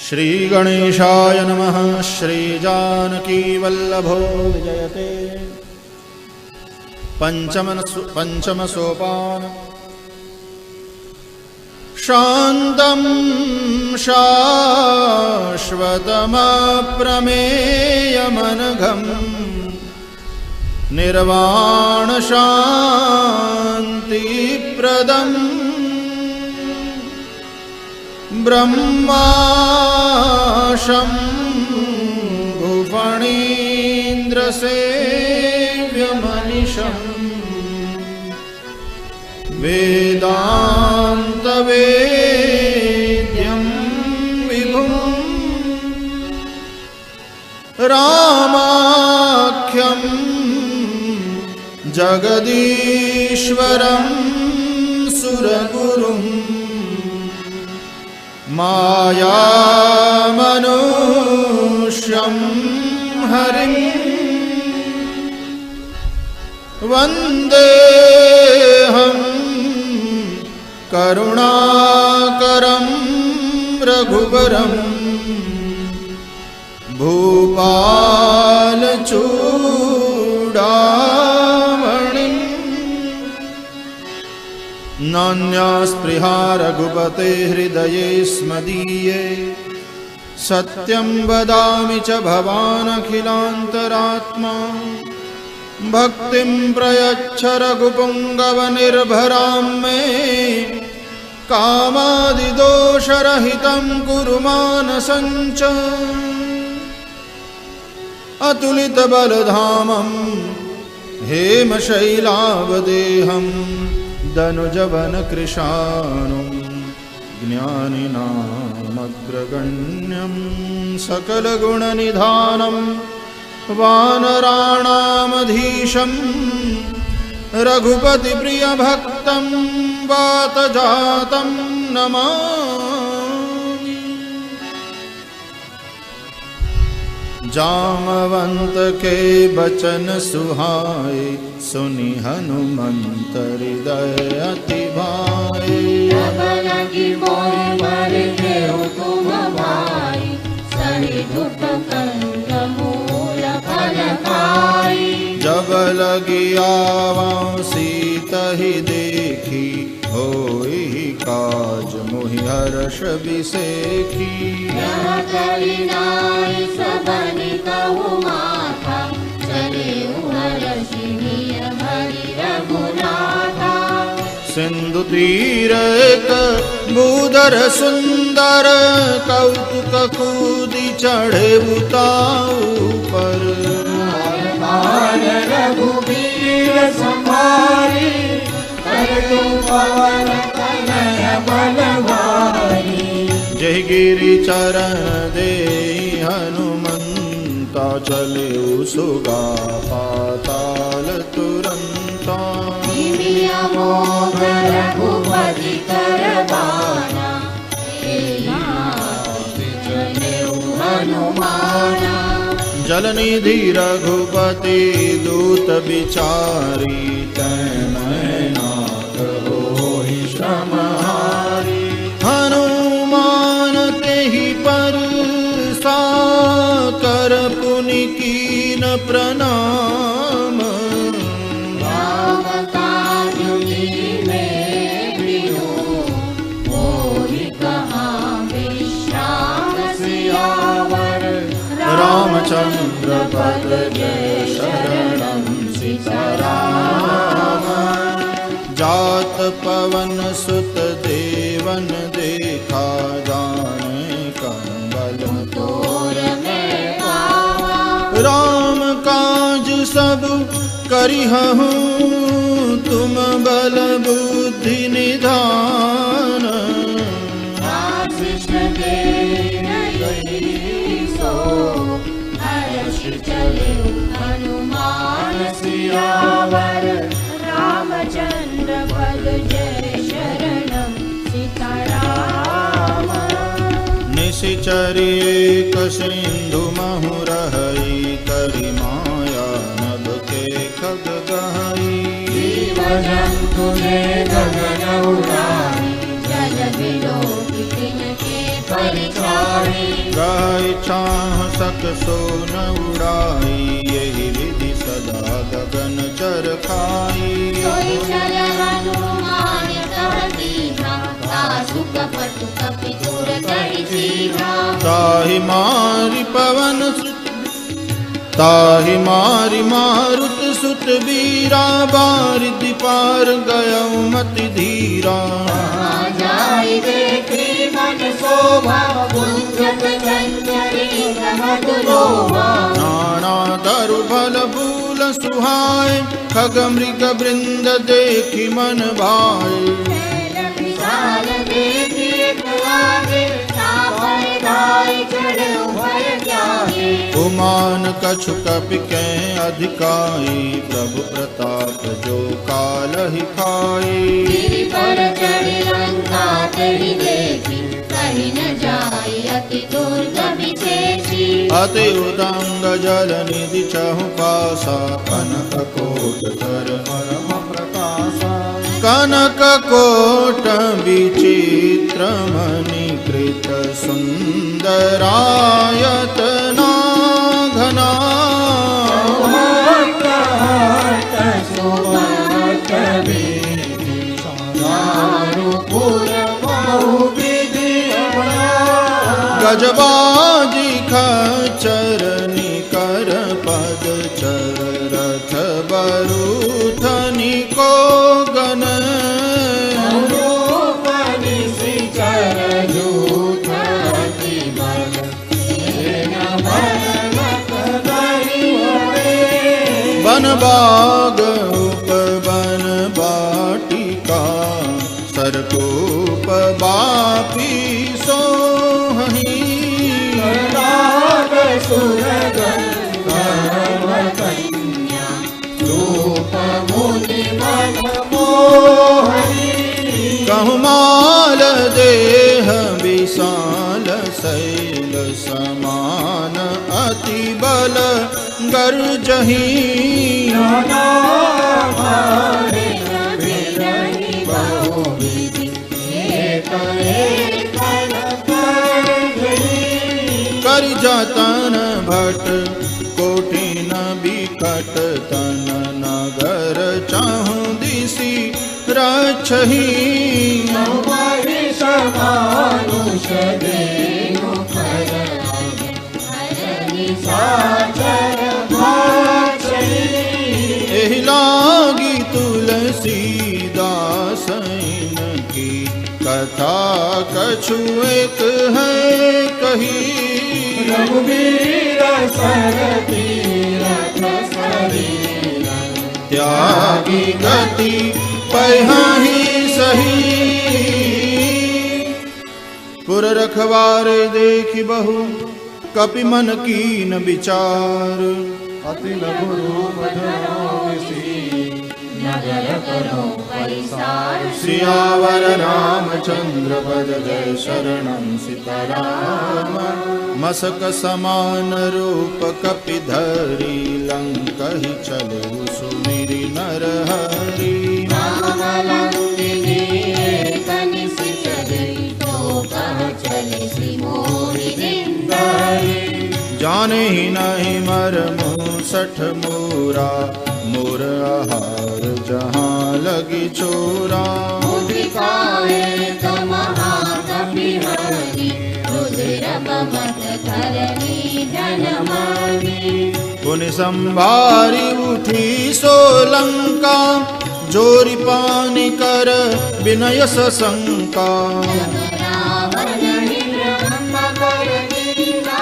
श्री गणेशाय नमः। श्री जानकी वल्लभो विजयते। पंचम सोपान। शान्तं शाश्वतमप्रमेयमनघं निर्वाण शान्तिप्रदम् ब्रह्माशं भुवनेन्द्रसेव्यमनिशम् वेदान्तवेद्यं विभुं रामाख्यं जगदीश्वरं सुरगुरुं मायामनुष्यं हरिं वन्देऽहं करुणाकरं रघुवरं भूपालचूडामणिं। नान्यास्पृहा रघुपते हृदये स्मदीये सत्यं वदामि च भवानखिलान्तरात्मा। भक्तिं प्रयच्छ रघुपुङ्गवनिर्भरां मे कामादिदोषरहितं कुरु मानसं च। अतुलितबलधामं हेमशैलावदेहं दनुजवनकृशानुं ज्ञानिनामग्रगण्यं सकलगुणनिधानं वानराणामधीशं रघुपतिप्रियभक्तं वातजातं नमामि। जामवंत के बचन सुहाए सुनि हनुमंत हृदय अति भाए। जब लगी आवां सीता ही देखी होई काज मोहि हर्ष बिसेखी। सिंधु तीर एक भूधर सुंदर कौतुक कूदी चढ़े उताऊ पर। रघुबीर संभारी पवन कनय बलवारी। जय गिरि चरण दे हनुमंता चले सुगा पाताल तुरंता। रघुपति करबाना हनुमाना। जलनिधि रघुपति दूत बिचारी तैनाथ होहि श्रमहारी। हनुमान तेहि पर साकर पुनि कीन प्रणाम। रामचंद्र पद जय शरणं सीताराम। जात पवन सुत देवन देखा जाने कंबल तोर में पावा। राम काज सब करिहु तुम बल बुद्धि निधान। हनुमान सियावर रामचंद्र पद जय शरणं सीताराम। निशिचरि एक सिंधु महु रहई करि माया नभ के खग गहई। जीव जंतु ने गगन उड़ाई जल बिलो तिनके परिचाहि गाय छाह सक सो न उड़ाई यही विधि सदा गगन चर खाई सोई चल हनुमान तव दीना तासु कपट कपि दूर करि जीवा ताहि मारि पवन सुत ताहि मारि मारुत सुत बीरा बारिधि पार गयउ मति धीरा जाई देखी मन शोभा गुंजत चंचरी मधुरोमा नाना तरु फल फूल सुहाय खग मृग वृंद देखि मन भाए विशाल देखी एक लागे सापर धाय चढ़ उभय जागे उमान कछु कपि कै अधिकाई प्रभु प्रताप जो कालहि खाई गिरि पर चढ़ लंका तेहि देखी कहि न जाय अति दुर्गम विशेषी अति उदंग जल निधि चहु पासा कनक कोट कर परम प्रकाशा कनक कोट विचित्र मणि कृत सुंदरायतना घना गजबाजी खचर निकर पद चर रथ बरूथनि को गन वन बाग उपवन बाटिका सरकूप बापी सोहि कहु माल देह विशाल शैल समान अति बल गर्जहि कर जतन भट कोटिन बिकट तन नगर चाहु दिशि रक्षहि एहि लागी तुलसीदास की कथा कछु एक है कही रघुवीर सर तीरथ शरीर त्यागी गति पही सही पुर रखवारे देखि बहु कपि मन कीन विचार अति लघु रूप धरो विसी नगर करो परिसार सियावर रामचंद्र पद जय शरणं सीताराम मसक समान रूप कपि धरि लंकहि चलु सुमिरि नरहरि रामलंकिनी कनिसि चली तो कह चले श्री मोहि निंदारी जाने ही नहीं मरमु सठ मोरा मोर आहार जहाँ लगी छोरा मुदिकाए तो महाकपि हरि रुद्र बमत धरणी जनमानी पुनि संभारी उठी सोलंका जोरी पानी कर विनय सशंका रावण ब्रह्म कर दीना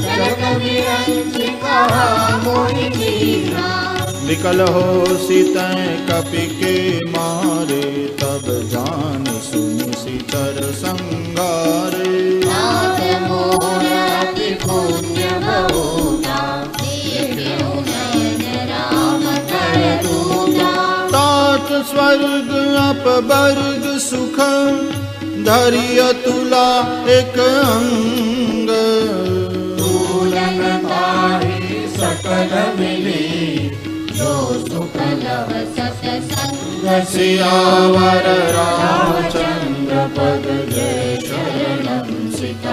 जगत विरंचिका मोहि दीना विकल हो सीतै कपि के मारे तब जान सुनि सिचर संगारे नाथ मोर अति पुण्य बहुता देखेउ नयन राम कर दूता तात स्वर्ग अपवर्ग सुख धरिय तुला एक अंग सकल मिली जो सुख लव सत्संग सियावर रामचंद्र पद जय शरणं सीता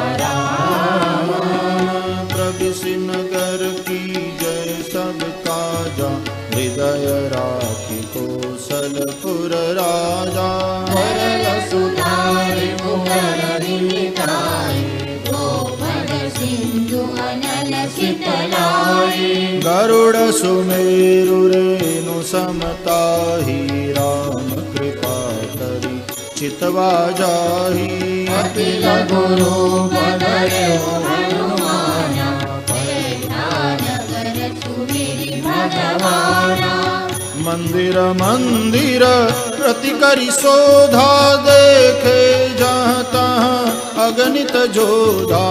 इसी नगर की जय सब काजा, हृदय राखी कौशलपुर राजा। सरल सुधारि मुरली मिटाई, गोपद सिंधु अनल शीतलाई। गरुड़ सुमेरु रेणु समताहि, राम कृपा करी चितवा जाहि। अति लघु रूप धरहु हनुमाना, पैठा नगर सुमिरि भगवाना। मंदिर मंदिर प्रति करि शोधा, देखे जहाँ तहाँ अगणित जोधा।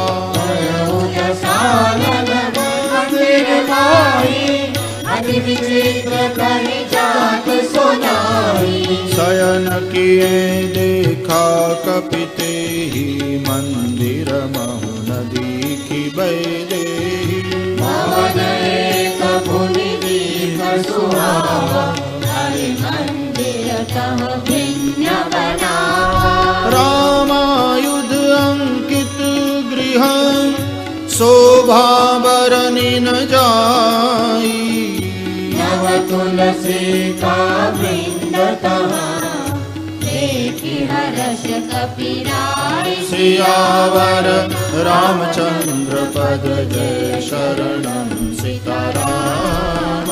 मंदिर माही, अति विचित्र कहि जात सुनाई। शयन किए देखा कपिते ही, मंदिर महु नदी की बैदेही। भवन एक भुनि दीख सुहावा, हरि मंदिर तह भिन्न बनावा। रामायुध अंकित गृह, शोभा बरनि न जाई। नव तुलसी का वृंद तहाँ, देखि हर्ष कपिराई। सियावर रामचंद्र पद जय, शरणं सीताराम।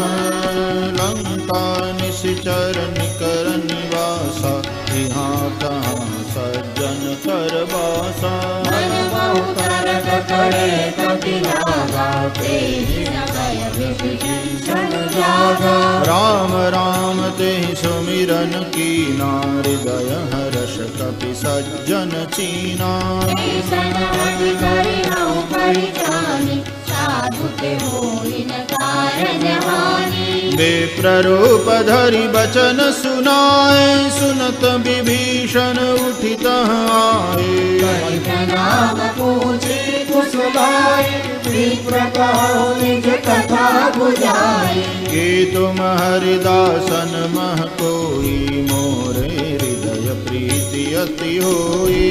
लंका निशिचर निकर निवासा, यहाँ तहाँ सज्जन कर बासा। मन बहु तरक करे कपि लागा, तेहि न भय विभीषण जागा। राम राम तेहि सुमिरन कीना, हृदय हर्ष कपि सज्जन चीना। ऐसन अति करि हऊँ परित्राणी, साधु के होई न कारज हानि। विप्ररूप धरि बचन सुनाए, सुनत विभीषण उठित आए। करि प्रणाम पूछी कुशलाई, विप्र कहो निज कथा बुझाई। कि तुम हरिदासन मह कोई, मोरे हृदय प्रीति अति होई।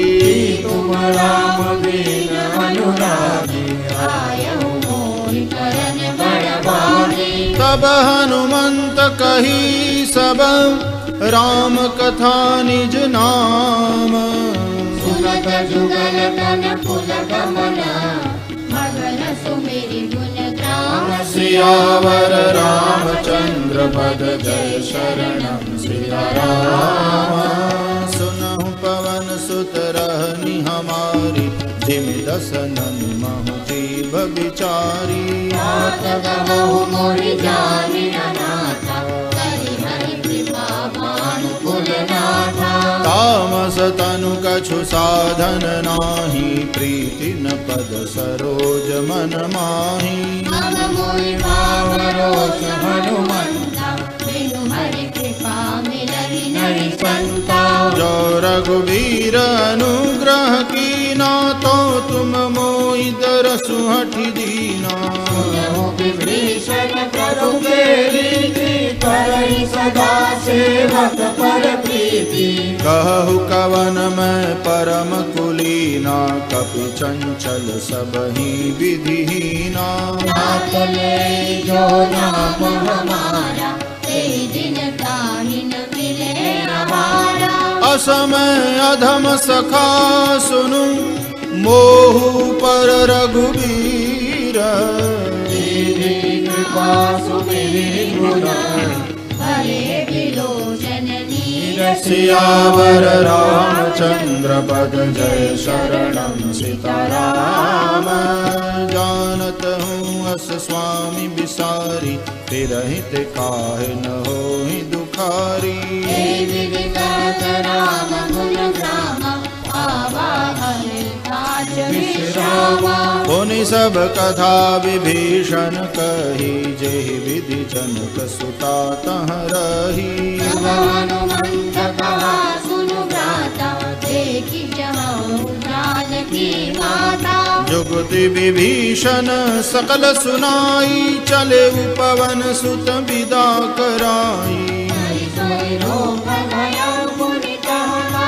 तुम राम बिन अनुरागी, आयहु मोहि करन बड़ भागी। तब हनुमंत कही सब, राम कथा निज नाम। सुनत जुगल तन कुल गमन, मगन सुमिरि गुण ग्राम। सियावर रामचंद्र पद जय, शरणं सीताराम। सुनहु पवन सुत रहनि हमारी, जिमि दसनन महु जीव बिचारी। मात गहु मोहि जानि अनाथा, करि हरि कृपा भानुकुल नाथा। तामस तनु कछु साधन नाही, प्रीति न पद सरोज मन माही। अब मोहि भाव रोष हनुमंता, बिनु हरि कृपा मिलहि नहीं संता। जो रघुवीर अनुग्रह कीना, तो तुम मोहि दरसु हठि दीना। सुनहु विभीषण प्रभु के रीति, करहि सदा सेवक पर प्रीति। कहु कवन मैं परम कुलीना, कपि चंचल सबहि विधिहीना। नाथ ले जो नाम हमारा, तेहि दिन ताहि न मिले आहारा। असमय अधम सखा सुनु, मोहु पर रघुवीर। कृपा सुमिरि गुण, भले विलोचन नीर। सियावर रामचंद्र पद जय, शरणं सीताराम। जानत हूँ अस स्वामी बिसारी, तिरहित काहे न होहि दुखारी। हे विदित राम गुण ग्राम, आवा हरि काज विश्रामा। पुनि सब कथा विभीषण कही, जेहि विधि जनक सुता तह रही। हनुमंत कहा सुनु भ्राता, देखि जहाँ जानकी माता। जुगति विभीषण सकल सुनाई, चले पवन सुत विदा कराई। सोई रोग भय पुनि कहा,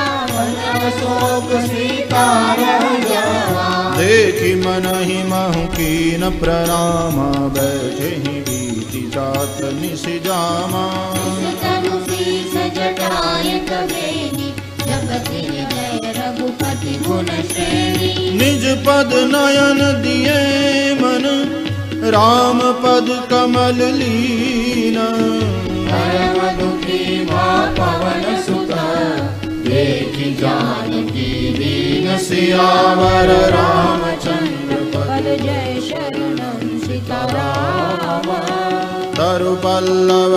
शोक सीता रह जावा। देखी मन ही महु कीन प्रणाम बैठे ही बीती जात निस जामा तनु शीस जटाय कबेनी जपति हृदय रघुपति गुण श्रेणी निज पद नयन दिए मन राम पद कमल लीन परम दुखी मां पवन सुत देखी जानकी दीन सियावर रामचंद्र पद जय शरणं सीताराम तरु पल्लव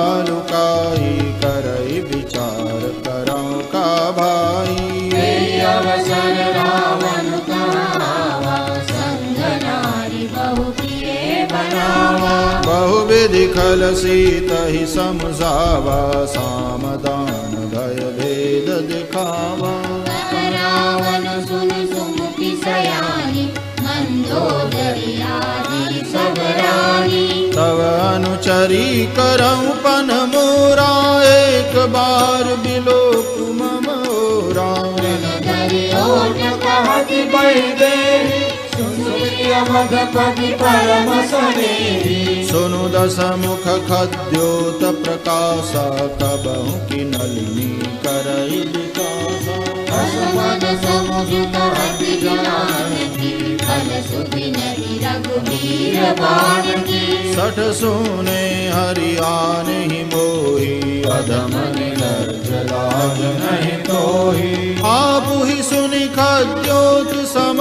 महुरहालुकाई करई विचार करौ का भाई अवसर रावण कहावा संग नारी बहु प्रिय बनावा बहुविधि खल सीतहि समझावा सामदान भय भेद दिखावा रावण सुन सुमुखी सयानी मंदोदरी आदि सब रानी तव अनुचरी करौ पन मोरा एक बार बिलोक मम ओरा कहति बैदेवी सुनिय मगपति परम सनेही सुनु दस मुख खद्योत प्रकाशा कबहु की नलिनी करई विकासा असमन समुझत अति जानकी फल सुधि नरि रघुबीर बानकी सठ सुने हरियान ही मोही अधम निर्लज लाज नहीं तोही आप ही सुनि खद्योत सम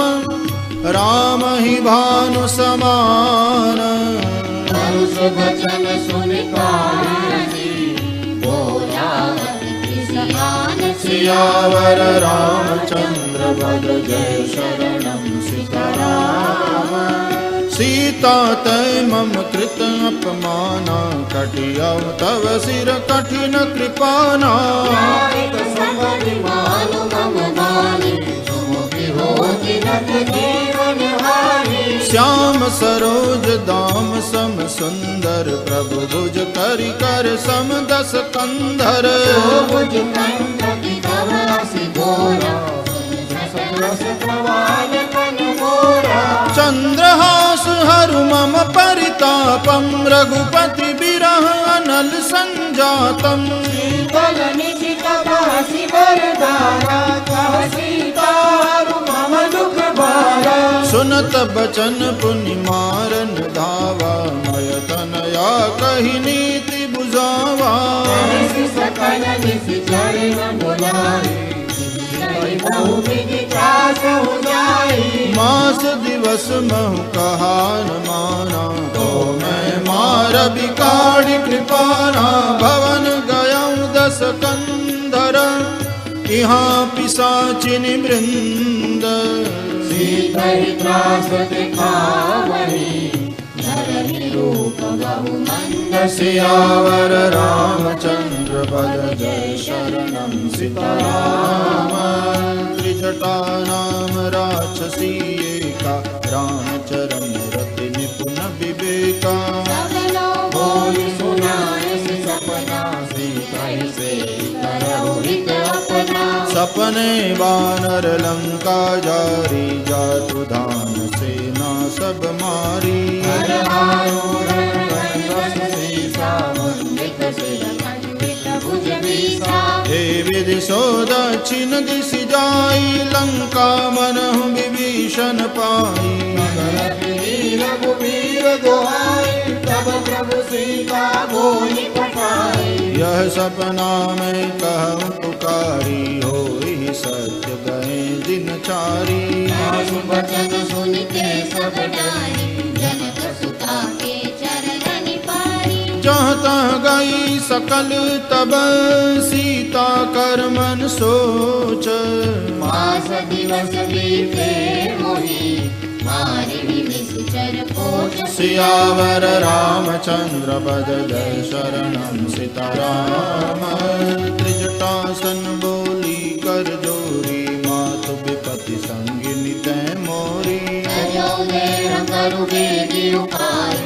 राम ही भानु समान परुष वचन सुनि काजी बोला कृष्ण सियावर रामचंद्र पद जय शरणं सीताराम सीता तय मम कृत अपमाना कटियव तव सिर कठिन कृपाना सबरि मानु मम गानी सुमुखी होति रत जीवन हारी श्याम सरोज दाम सम सुंदर प्रभु भुज करि कर सम दस कंधर भुज कंठ की कवसी गोरा रस प्रवाल कन मोरा चंद्रहास हरु मम परितापम रघुपति बिरह अनल संजातम शीतल निशित काशी वरदारा कह सीतारु मम दुख भारा सुनत बचन पुनि मारन धावा मय तनया कही नीति बुझावा सकल निशि चरण बुलाए बहु विधि त्रास हो जाए मास दिवस महु कहान माना तो मैं मार बिकाड़ी कृपाना भवन गयऊ दस कंधर यहाँ पिशाचिनि वृंद सीतहि त्रास दिखावहि धरणी रूप बहु मंद सियावर रामचंद्र पद जय शरणं सीताराम त्रिजटा नाम राक्षसी एका रामचरण रति निपुण विवेका बोली सुनाए सपना सीतहि से करहु हित अपना सपने वानर लंका जारी जातु धान सेना सब मारी हे विधि सो दक्षिण दिश जाई लंका मनहु विभीषण पाई रघुवीर दोहाई तब प्रभु सीता बोली पठाई यह सपना में कहूँ पुकारी होई सत्य गए दिन चारी आसु वचन सुनते सब नारी जनक सुता के चरण पारी जहाँ तहाँ गई सकल तब सीता कर मन सोच मास दिवस बीते मोही मारी निश्चर पोच सियावर रामचंद्र पद जय शरणं सीताराम त्रिजटासन बोली कर जोरी मातु विपति संगिनी तै मोरी करु बेगी उपाय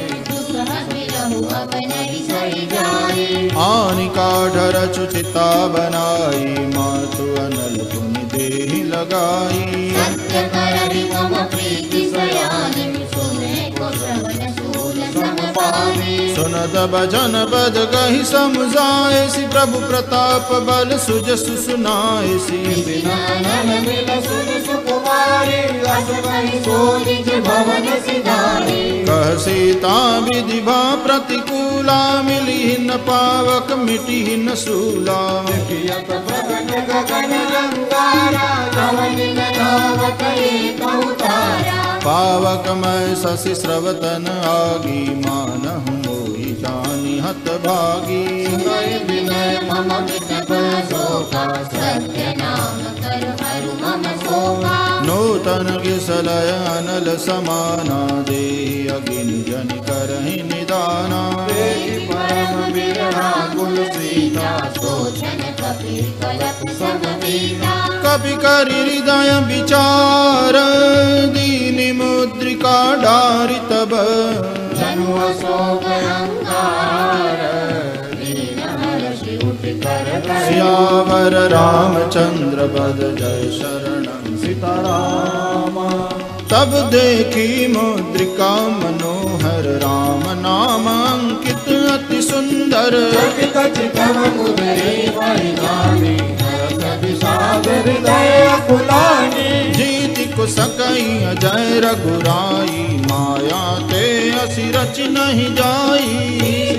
अब नहीं सही जाए आनि काढ़ रचु चिता बनाई मातु अनल पुनि देहि लगाई। सत्य करहि मम प्रीति सयानि सुने को श्रवण सूल समपानी। सुनत बचन बद गहि समझाएसी प्रभु प्रताप बल सुजस सुनाएसी। नन मिल सुन सुकुमारी अस कहि सो निज भवन सिधारी। कह सीता विधि भा प्रतिकूला मिली न पावक मिटी न सूला। कियत प्रगट गगन रंगारा धवनि न धावत एक अवतारा। पावक मैं शशि स्रवतन आगी मानहु मोहि जानि हत भागी। सुनय विनय मम मितप शोका सत्य नाम कर हरु मम शोका। नूतन किसलय अनल समाना दे अगिन जन करहि निदाना। परम बिरहा कुल सीता सोचन कपि कलप समवीता। कपि करि हृदय विचार दीनि मुद्रिका डारि तब। जनु अशोक अंगार दीन हर्षि उठ कर सियावर रामचंद्र पद जय शरणं सीताराम। तब देखी मुद्रिका मनोहर राम नाम अंकित अति सुंदर। कचितम मुदरी वही जानी हरष विषाद हृदय अकुलानी। जीति को सकई अजय रघुराई माया ते असि रच नहीं जाई।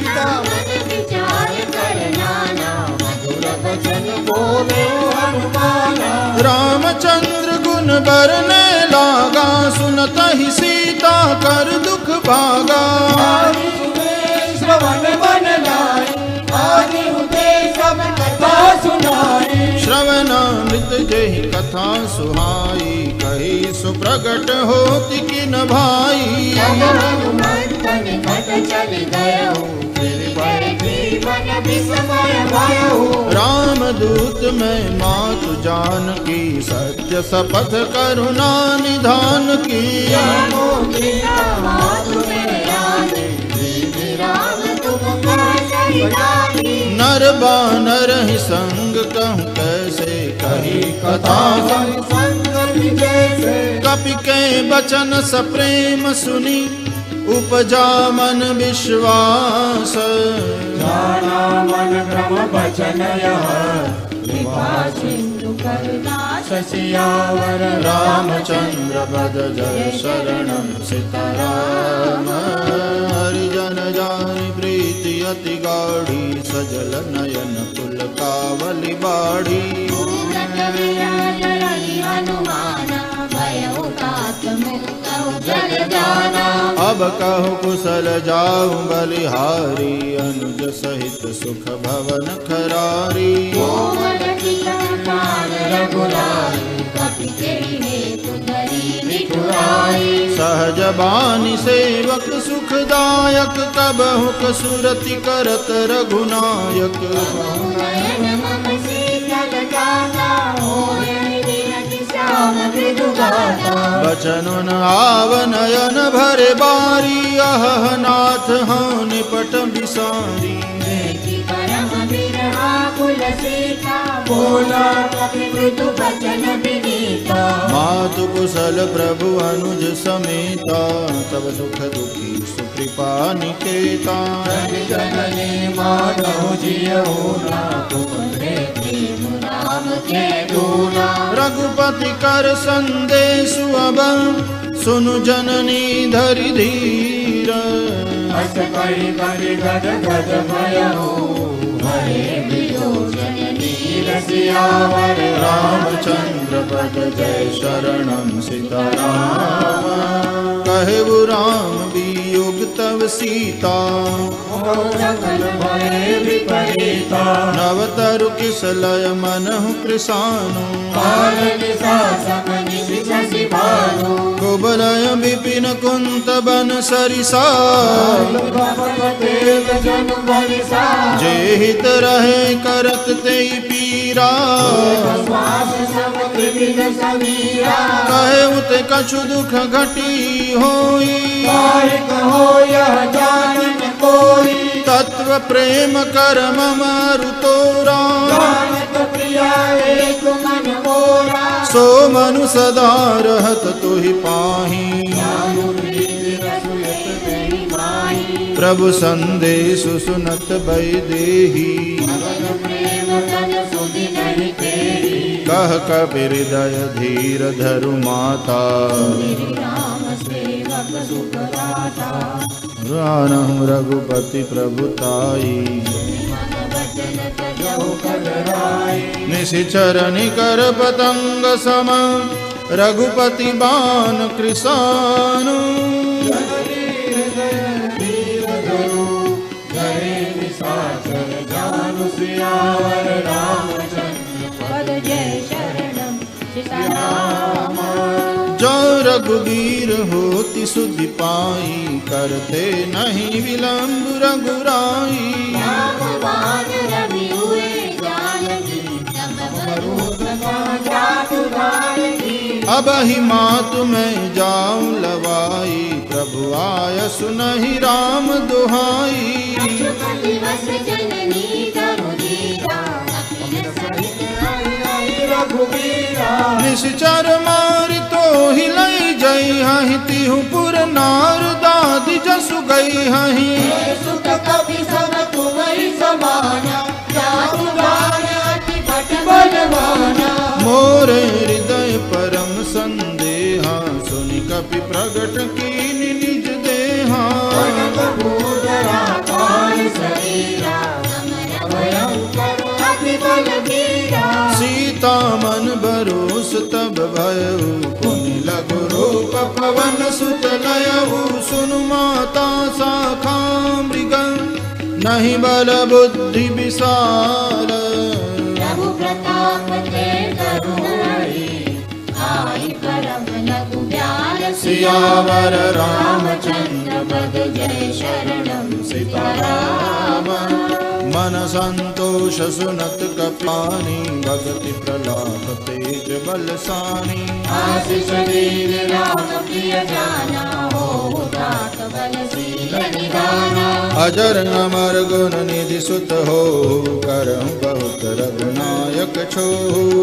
मन विचार कर नाना मधुर वचन बोले हनुमाना। रामचंद्र गुण बरने लागा सुनत ही सीता कर दुख भागा। आदि हुए श्रवण बन लाई आदि हुए सब कथा सुनाई। श्रवणामृत जहि कथा सुहाई कही सुप्रगट होति किन भाई। तब हनुमंत निकट चल गयो फिर गए जीवन विस्मय भयो। रामदूत में मातु जानकी सत्य शपथ करुणा निधान की। राम तुम कह सरिदानी। नर बानर ही संग कहूँ कैसे कही कथा। संगति जैसे कपि के बचन सप्रेम सुनी उपजा मन विश्वास। जाना मन भ्रम बचन यह कृपा सिंधु करुणा शशियावर रामचंद्र पद जय शरणं सीताराम। हरिजन जानि प्रीति अति गाढ़ी सजल नयन कुल कावली बाढ़ी। भूगत विराज रहि हनुमाना भयो तात मुक्तौ जल जाना। अब कहु कुशल जाऊ बलिहारी अनुज सहित सुख भवन खरारी। कोमल टिकटार रघुराई कपि तेहि हेतु धरि निठुराई। सहज बानी सेवक सुखदायक कबहु कसुरति करत रघुनायक। नयन मम शीतल जाता होय विरति श्याम मृदु गाता। बचनुन आव नयन भरे बारी अह नाथ हाँ निपट बिसारी। देखि परम बिरहा कुल सीता बोला कपि मृदु बचन विनीता। मातु कुशल प्रभु अनुज समेता तब दुख दुखी सुकृपा निकेता। जननी माधव जियऊ ना तुमरे प्रेम राम के दूना। रघुपति कर संदेश अब सुनु जननी धरि धीर। अस करी करी गद गद भयऊ हरे विलोचन नीर सियावर रामचंद्र पद जय शरणं सीताराम। कहेउ राम वियोग तव सीता सकल भय विपरीता। नवतरु किसलय मनहु कृशानु। काल निशा समनि शशि भानु। कुबलय विपिन कुंत बन सरिसा। तेज जन बरिसा। जे हित रहे करत तेई पीरा। श्वास सब त्रिविध समीरा। कहे उत कछु दुख घटी होई। काहे कहो यह जानन कोई। तत्व प्रेम कर मम अरु तोरा। जानत प्रिया एक मन मोरा। सो मनु सदा रहत तुहि पाही प्रभु संदेशु सुनत वैदेही कह कबीर हृदय धीर धरु माता रानहु रघुपति प्रभुताई निशिचर निकर पतंग सम रघुपति बाण कृशानु जो रघुवीर होति सुधि पाई करते नहीं विलंब रघुराई अब ही मातु में जाऊं लवाई प्रभु आय सुनहि राम दुहाई निश्चर मारि तो हिलई जई हहि तिहु पुर नार दादि जसु गई हहि मोरे हृदय परम संदेहा सुनि कपि प्रगट कीन निज देहा सीता मन बरोस तब भयउ पुनि लघु रूप पवन सुत लयउ सुनु माता शाखा मृग नहीं बल बुद्धि विशाल प्रभु प्रताप ते करुणाई आई परम लघु ब्याल सियावर रामचंद्र पद जय शरणम सीताराम मन संतोष सुनत कपानी भगति प्रलाप तेज बलसानी आशीष दीन राम प्रिय जाना हो तात बलशील निधाना अजर अमर गुण निधि सुत हो करहु बहुत रघुनायक छो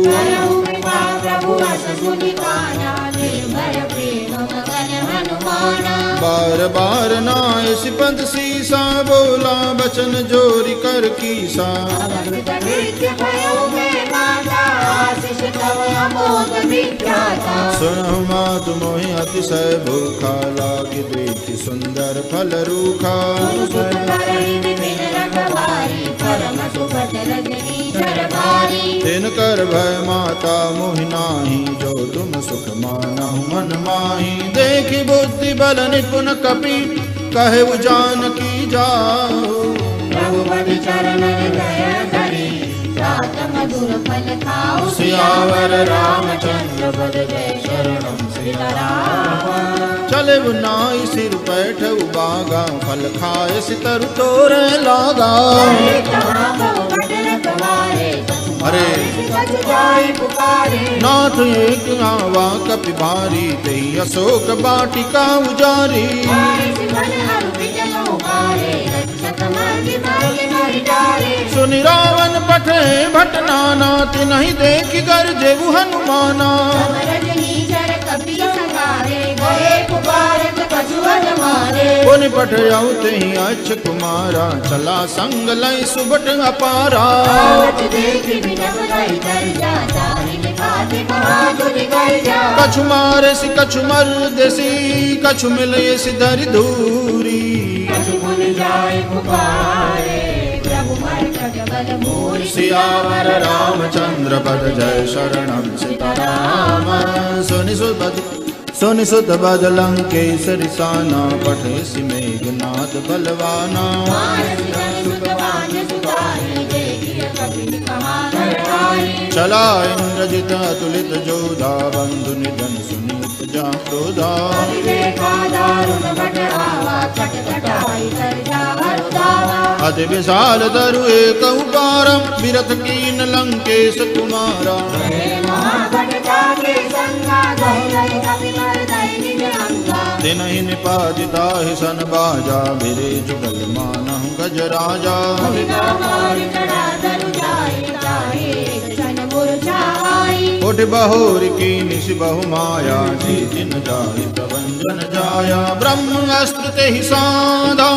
करहु कृपा प्रभु अस सुनि पाना निर्भय प्रेम मगन हनुमाना बार बार नाय सिपंत सीसा बोला बचन जोरी कर कीसा सुनहु मातु मोहि अतिशय भूखा लागी देखि सुंदर फल रूखा तिनकर भय माता मोहि नाहि जो तुम सुख मानहु मन माहि देखि बुद्धि बल निपुण कपि कहे जानकी जाओ रघुपति चरण दया धरि रात मधुर फल खाओ सियावर रामचंद्र पद जय शरणम सीताराम चले नाई सिर पैठ बागा फल खाए सितर तोरे लागा अरे नाथ एक आवा कपि भारी ते अशोक बाटिका उजारी सुनि रावण पठे भट नाना तिनहि देखि गरजेउ हनुमाना पुनि पठयउ तेहि अच्छ कुमारा चला संग लय सुबट अपारा कछु मारे सि कछु मर देसी कछु मिले सि धरि धूरी सियावर रामचंद्र पद जय शरणम सीताराम सुनि सुत बद लंकेसरि साना पठे सि मेघनाद बलवाना चला इंद्रजित अतुलित जोधा बंधु निधन सुनि उपजा क्रोधा अति विशाल तरु एक उपारम विरथ कीन लंकेश कुमारा तिनहि निपातिता हि सन बाजा भिरे जुगल मानहु गज राजा उठ बहोर की निश बहु माया जी जिन जाहि प्रभंजन जाया ब्रह्म अस्त्र ते ही साधा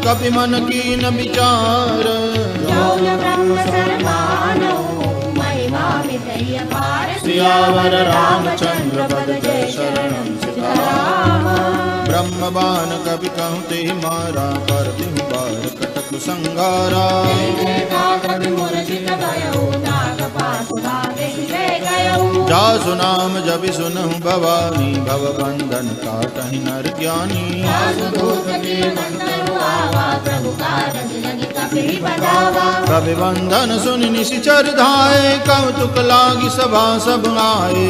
कपि मन की न विचार जौन ब्रह्म शरमानो महिमा मितय पार सियावर रामचंद्र पद जय शरणम सीताराम ब्रह्म बाण कपि कहूँ ते मारा कर तिहु बार कटक संगारा जासु नाम जपि सुनहु भवानी भव बंधन काटहि नर ज्ञानी कवि बंधन सुनि निशिचर धाये कौतुक लागी सभा सब आए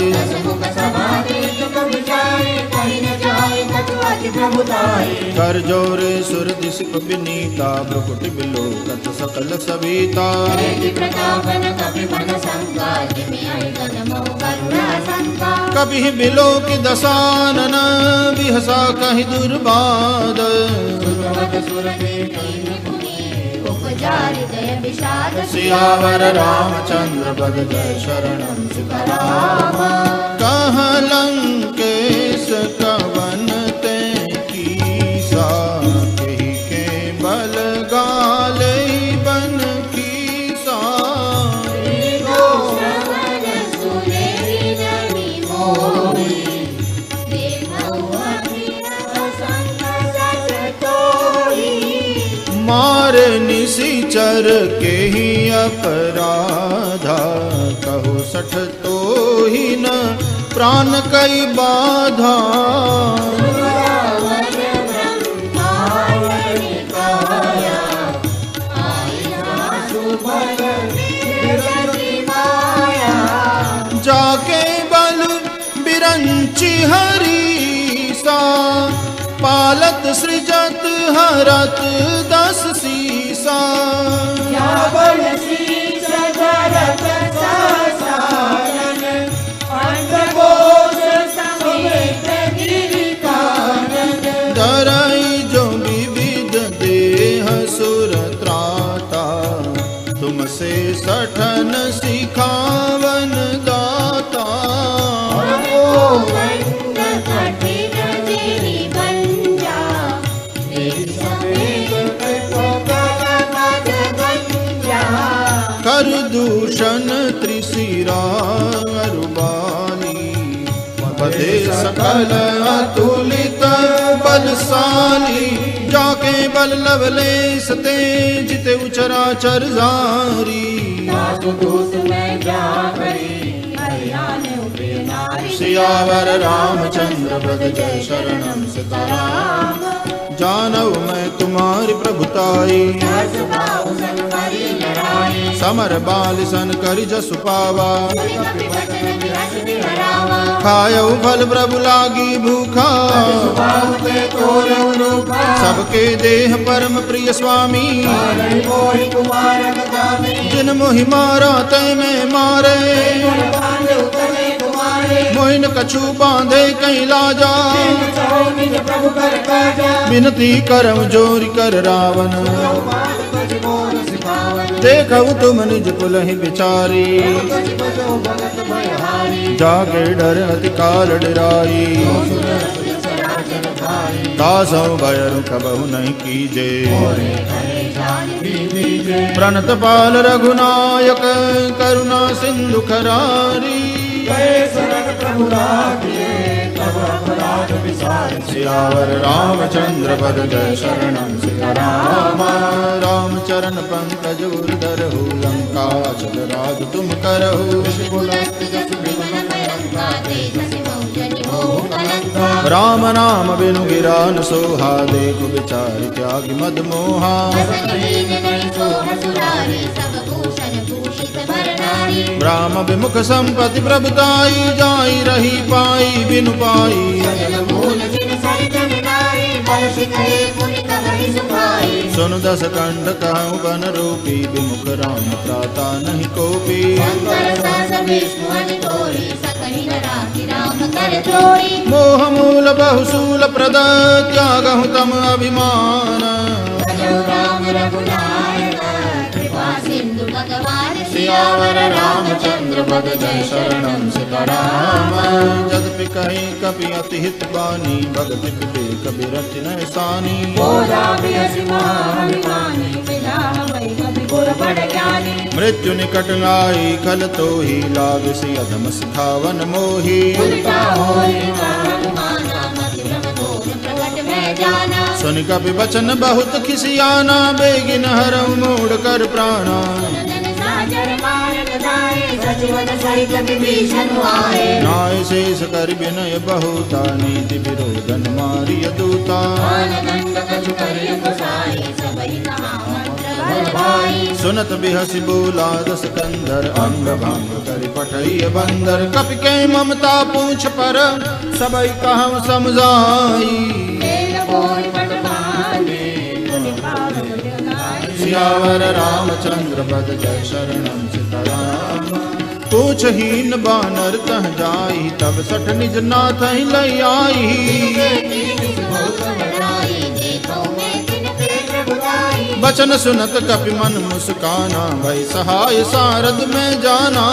कर जोरे सुर दिशक विनीता भ्रुकुटि बिलोकत सकल सविता कभी बिलोक दसानन बिहसा कहि दुर्बाद सियावर रामचंद्र पद जय शरणम सीताराम कह लंकेश कवन ते कीसा कहि के बल गाले बन कीसा मारे निशिचर के ही अपराधा कहो सठ तो ही न प्राण कई बाधा जाके बल बिरंची हरीसा पालत सृजत हरत दस सीसा धरई जो विविध देह सुर त्राता तुमसे सठन सिखावन दाता कर दूषण त्रिशिरा अरुबाली पदे सकल अतुलित बलशाली जाके बल लवलेश तेज ते उचराचर जारी सियावर रामचंद्र पद जय शरणम सीताराम जानव मैं तुम्हारी प्रभुताई समर बाल सन करि जसु पावा खायऊ फल प्रभु लागी भूखा सबके देह परम प्रिय स्वामी जिन मोहि मारा तय में मारे मोहिन कछु बांधे कहीं लाजा विनती करम जोरी कर रावण देखऊ तुम निज पुलहि बिचारी जाके डर अति काल डराई दासौ भयरु कबहु नहीं कीजे प्रणत पाल रघुनायक करुणा सिंधु खरारी सियावर रामचंद्र पद जय शरणम सीताराम रामचरण पंकज उर्धरहु लंका चल राज तुम करहु राम नाम बिनु गिरा न सोहा देखो विचार त्याग मद मोहा राम विमुख संपत्ति प्रभुताई जाई रही पाई बिनु पाई सुन दस कंठ कहूँ बन रूपी विमुख राम प्राता नहीं कोपी मोह मूल बहुसूल प्रद त्यागहु तम अभिमान सियावर रामचंद्र पद जय शरणम सीताराम। जदपि कहीं कपि अति हित बानी भगति विवेक बिरति न सानी। मृत्यु निकट लाई खल तो ही लाग सी अधम सिखावन मोही। सुन कपि बचन बहुत खिसियाना बेगिन हरम मोड़ कर प्राणा। नाय शेष कर विनय बहुता नीति विरोधन मारिय दूता। सुनत बिहसी बोला दस कंधर अंग भंग कर पठइय बंदर। कपि के ममता पूछ पर सबई कहम समझाई। सियावर रामचंद्र पद जय शरणम सीताराम। पूछ हीन बानर तह जाई तब सठ निज नाथ लई आई। बचन सुनत कपि मन मुस्काना भई सहाय सारद में जाना।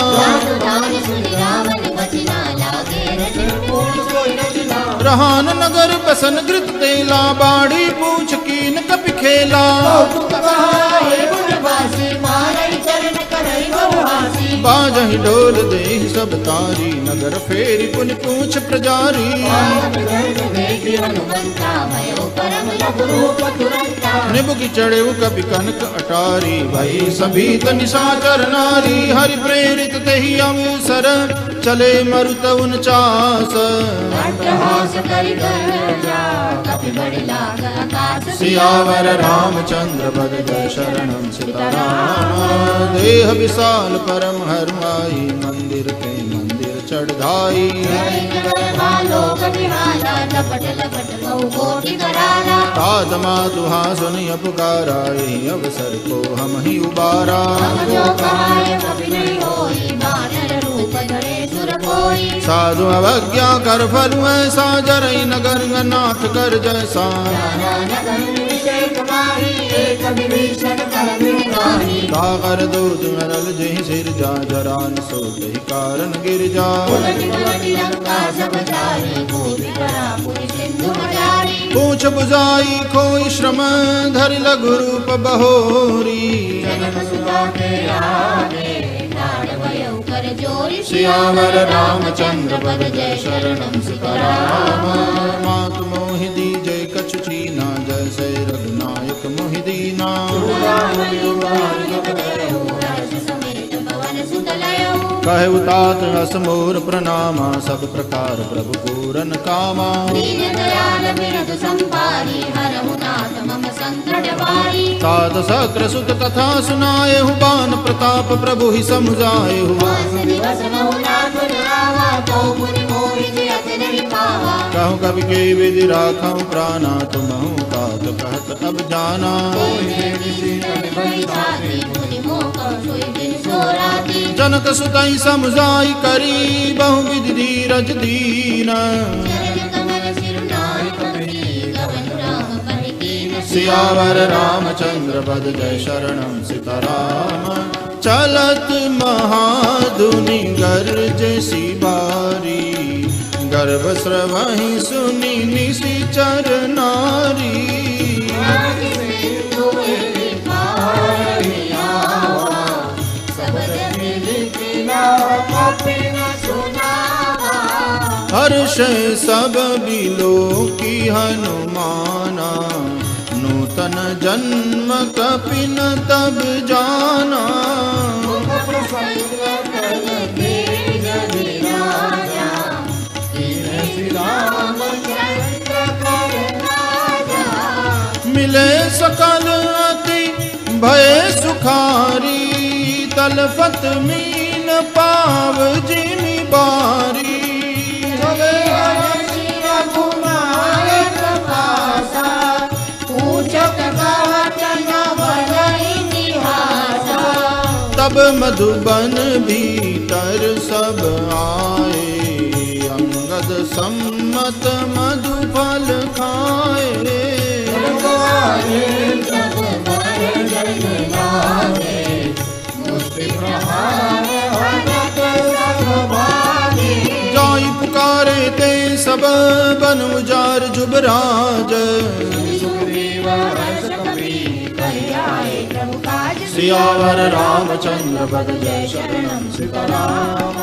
रहान नगर बसन घृत तेला बाड़ी पूछ कीन कपि खेला। बाजहि ढोल देहि सब तारी नगर फेरी पुनि पूछ प्रजारी। निबुकी चढ़े कपि कनक अटारी भई सभीत निशाचर नारी। हरि प्रेरित तेहि अवसर चले मरुत 49। सियावर रामचंद्र पद जय शरणम सीताराम। देह विशाल परम हरमाई मंदिर के मंदिर चढ़ाई। तात मातुहा सुनिय पुकारा यही अवसर को हम ही उबारा। साधु अवज्ञा कर फल ऐसा जरई नगर नाथ कर जैसा। काकर दूध मरल जही सिर जा जरान सो दही कारण गिर जा। पूछ बुझाई खोई श्रम धरि लघु रूप बहोरी। सियावर रामचंद्र पद जय शरणम सीताराम। मातु मोहि दीजय कछु चीना जैसे रघुनायक मोहि दीना। कहे उतात हस मोर प्रणामा सब प्रकार प्रभु पूरन कामा। तात सक्र सुत कथा सुनाए हु बान प्रताप प्रभु ही समुझाए हु। कहूँ कवि के विधि राखऊँ प्राणा तुमहु तात कहत अब जाना। जनक सुतई समुझाई करी बहु विधि धीरज दीन। सियावर रामचंद्र पद जय शरणम सीताराम। चलत महाधुनि गर्ज सी बारी गर्भ स्रवहि सुनि निशिचर नारी। हर्ष सब बिलो की हनुमाना नूतन जन्म कपिन तब जाना। मिले सकल अति भय सुखारी तलफत मीन पाव जिमी बारी। तब मधुबन भीतर सब आए अंगद सम्मत मधुफल खाए। तब बन उजार जुबराज। सुग्रीव हर्ष कपि कहि आए प्रभु काज। सियावर रामचंद्र पद जय शरणम सीताराम।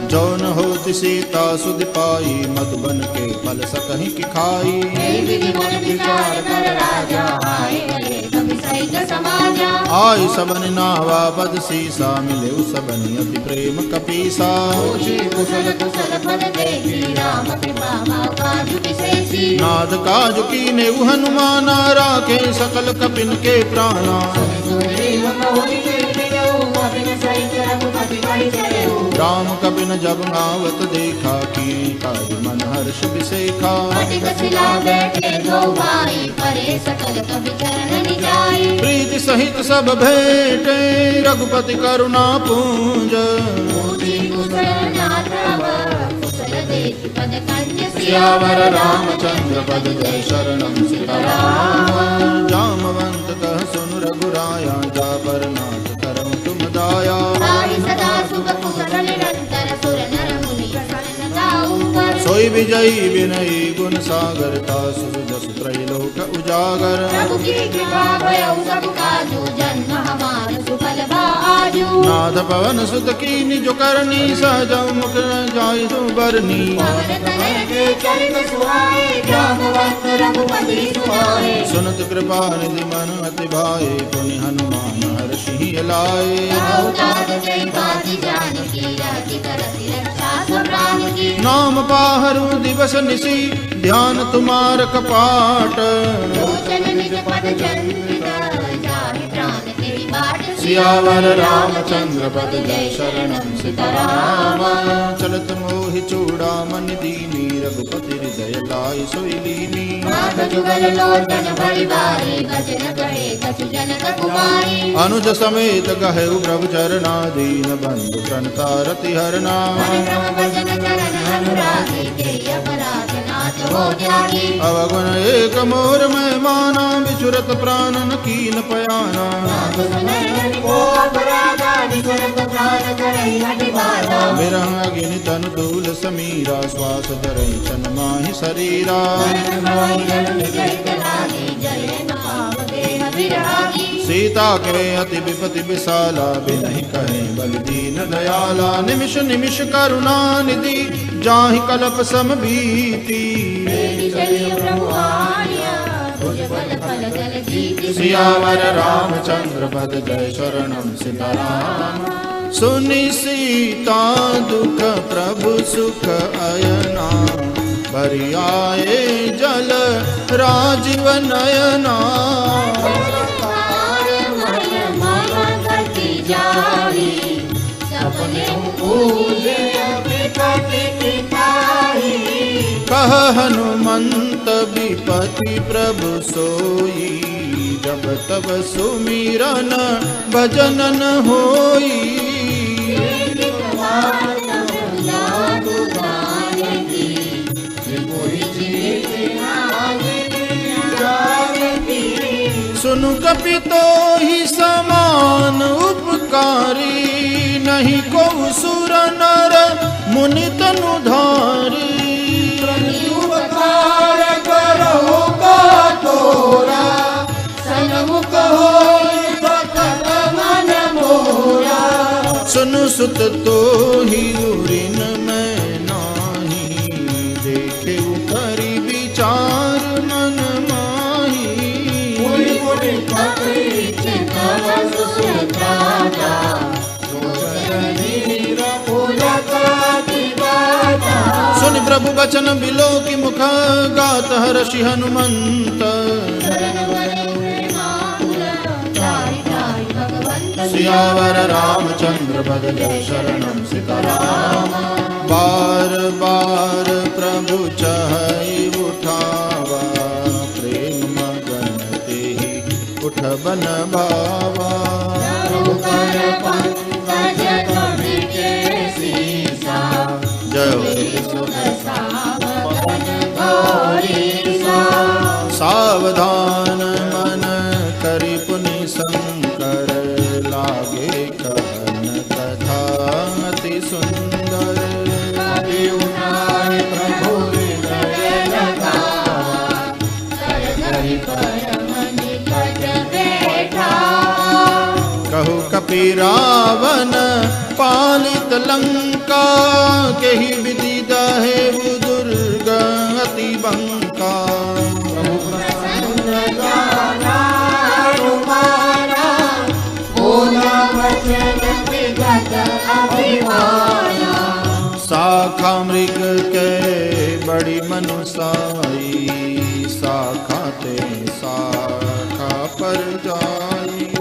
जौन होति सीता सुधि पाई मधुबन के फल सकहि की खाई। विधि मन विचार कर राजा आए गए कवि सहित समाजा। आई सबन नावा पद सीसा मिले सबन अति प्रेम कपीसा। पूछी कुशल कुशल पद देखी राम कृपा काजु विशेषी। नाद काज कीने हनुमाना राखे सकल कपिन के प्राणा। सुग्रीव मोहि कीर्तियौ कपिन सहित रघुपति कहि चलऊ। राम कपिन जब गावत देखा की काज मन हर्ष विसेखा। पटिक शिला बैठे दो भाई परे सकल कवि चरण निजाई। प्रीति सहित सब भेटे रघुपति करुणा पूंज। पूजी कुशल नाथ अब कुशल देख पद कन्य सियावर रामचंद्र पद जय शरणम सीताराम। जामवंत कह सुन रघुराया जा पर नाथ करम तुम दाया। ताहि सदा सुख कुशल निरंतर सुर नर मुनि प्रसन्नता ऊपर। सोई विजयी विनयी गुण सागर तासु जसु त्रैलोक उजागर। प्रभु की कृपा भयउ सब काजू जन्म हमार सुफल आजू। नाथ पवन सुत कीनि जो करनी सहज मुख जाय जो बरनी। पवन तनय के चरित सुहाए जामवंत रघुपति सुहाए। सुनत कृपा निधि मन अति भाए पुनि हनुमान हर्षि लाए। अवतार जय पाति जानकी राखी करति रक्षा सब प्राण की। नाम पाहरु दिवस निसी ध्यान तुम्हार कपाट। लोचन निज पद चंद्रित जाहि प्राण तेरी बाट। सियावर रामचंद्र पद जय शरणम सीताराम। चलत मोहि चूड़ामणि दीनी रघुपति हृदय लाई सोई लीनी। नाथ जुगल लोचन बड़ि बारी बचन कहे कछु जनक कुमारी। अनुज समेत गहे प्रभु चरणा दीन बंधु प्रणता रति हरना। परम भजन चरण अनुरागी तेय अपराध नाथ हो जागी। अवगुण एक मोर में माना बिछुरत प्राणन कीन पयाना। नाथ समय को अपराधा विचरत प्राण करहि हठि बाधा। विरह अग्नि तन धूल समीरा श्वास धरई छन माहि शरीरा। सीता के अति विपति विशाला बिनहि कहे बल दीन दयाला। निमिष निमिष करुणा निधि जाहि कलप सम भीति। सियावर रामचंद्र पद जय शरणम सीताराम। सुनि सीता दुख प्रभु सुख अयना। भरि आए जल राजीव नयना। कह हनुमंत विपति प्रभु सोई। जब तब सुमिरन भजन न होई। सुनु कपि तो ही समान उपकारी। नहीं को सुर नर मुनि तनु धारी। उपकार करो का तोरा सन्मुख होई भक्त मन मोरा। सुनु सुत तो ही उरिन में नाही। देखे करी विचार मन माही। पुनि पुनि कपि चिंतन सुसुत्राता। सुनि प्रभु बचन बिलो की मुख गात हर्षि हनुमंत। सियावर रामचंद्र पद जय शरणम सीताराम। बार बार प्रभु चहई उठावा। प्रेम मगन तेहि उठ बन भावा। सावधान मन करि पुनि शंकर। लागे कहन कथा अति सुंदर। प्रभु हृदय कपि रावण पालित लंका, केहि विधि दहेबु दुर्गति बंका। शाखा मृग के बड़ी मनुसाई, शाखा ते शाखा पर जाई।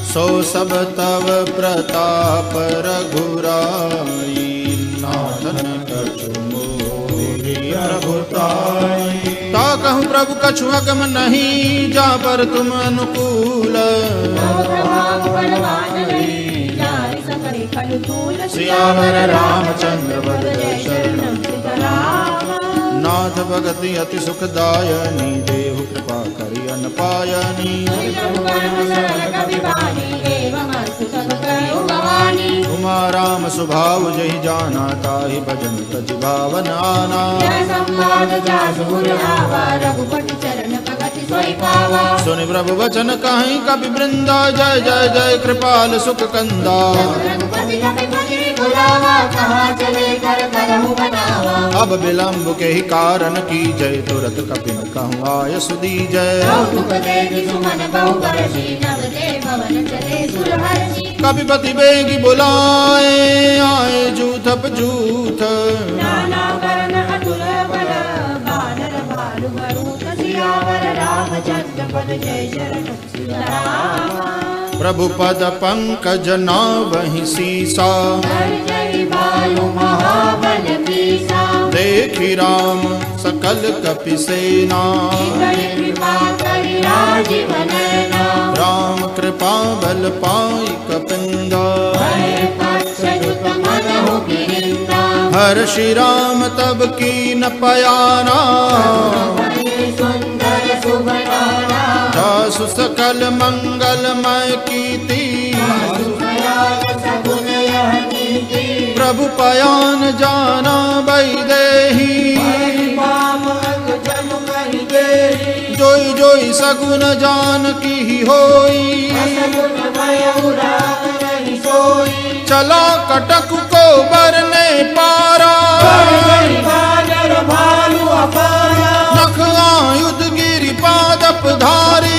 सो सब तव प्रताप रघुराई, नाथन कछु मोहि प्रभुताई। ता कहूँ प्रभु कछु अगम नहीं, जा पर तुम अनुकूल। सियावर रामचंद्र बल शरणं सीताराम। नाथ भगति अति सुखदायनी, देहु कृपा करि अन पायनी। उमा राम स्वभाव जहि जाना, ताहि भजन तज भावन आना। सुनि प्रभु वचन कहीं कपि वृंदा, जय जय जय कृपाल सुख कंदा। अब विलंब के ही कारण की जय, तुरत कपि न कहूँ आय सुधी जय। कपिपति बेगी बुलाए, आए जूथप जूथ। प्रभु पद पंकज नावहि सीसा, देखि राम सकल कपि सेना। राम कृपा बल पाई कपिंदा, हर्षि राम तब कीन पयाना। जासु सकल मंगलमय कीर्ति, प्रभु पयान जाना बैदेही। जोई जोई सगुन जान की होई, चला कटक को बरने पारा। नख आयुध गिरि पादप धारी,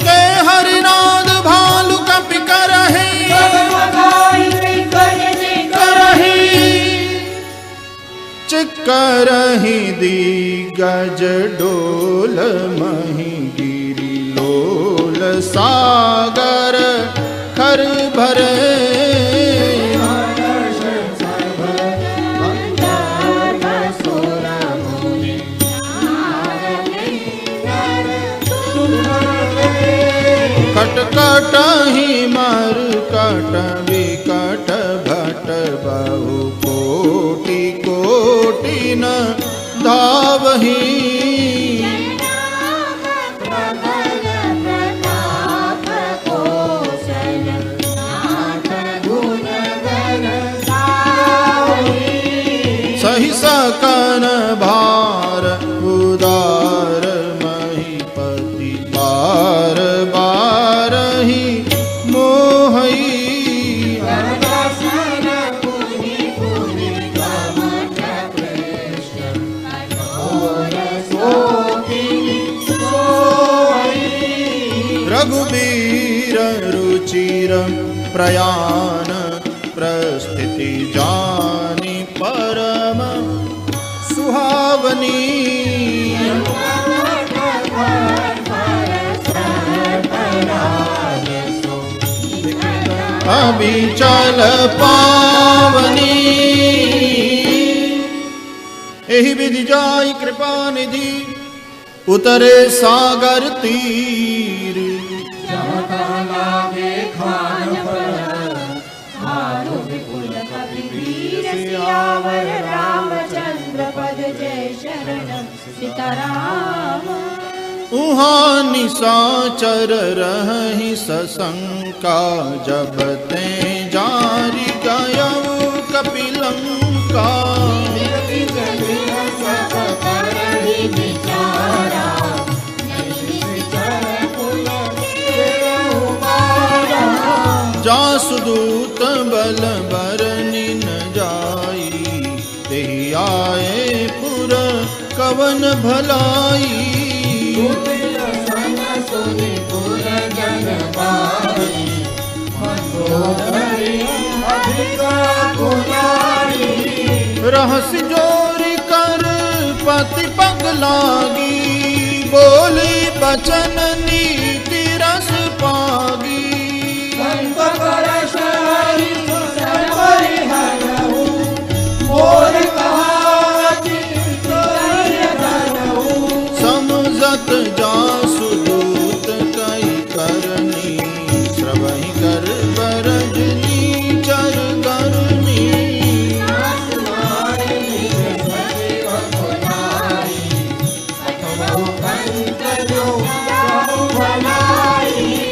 के हरिनाद भालु कपि करहि। चिक्करहि दिग्गज डोल, महि गिरि लोल सागर खर भरे। कट कटहि मर कट विकट भट, बहु कोटि कोटि न धावहि। सही सकन भार उदार, महीपति बार बार ही मोहई। रघुबीर रुचिर प्रयाण, प्रस्थिति जानी परम सुहावनी। अभिचल पावनी, एहि विधि जाई कृपा निधि, उतरे सागर तीर। रामचंद्र पद जय शरणम सीताराम। उहाँ निशाचर रहि सशंका, जब ते जारी गयऊ जासुदूत बल बरनि न जाई, तेहि आए पुर कवन भलाई। रहस्य जोरी कर पति पग लागी, बोली बचन नीति रस पागी। समझत जासुदूत कई करनी, श्रवहि कर बरजनी चर करनी।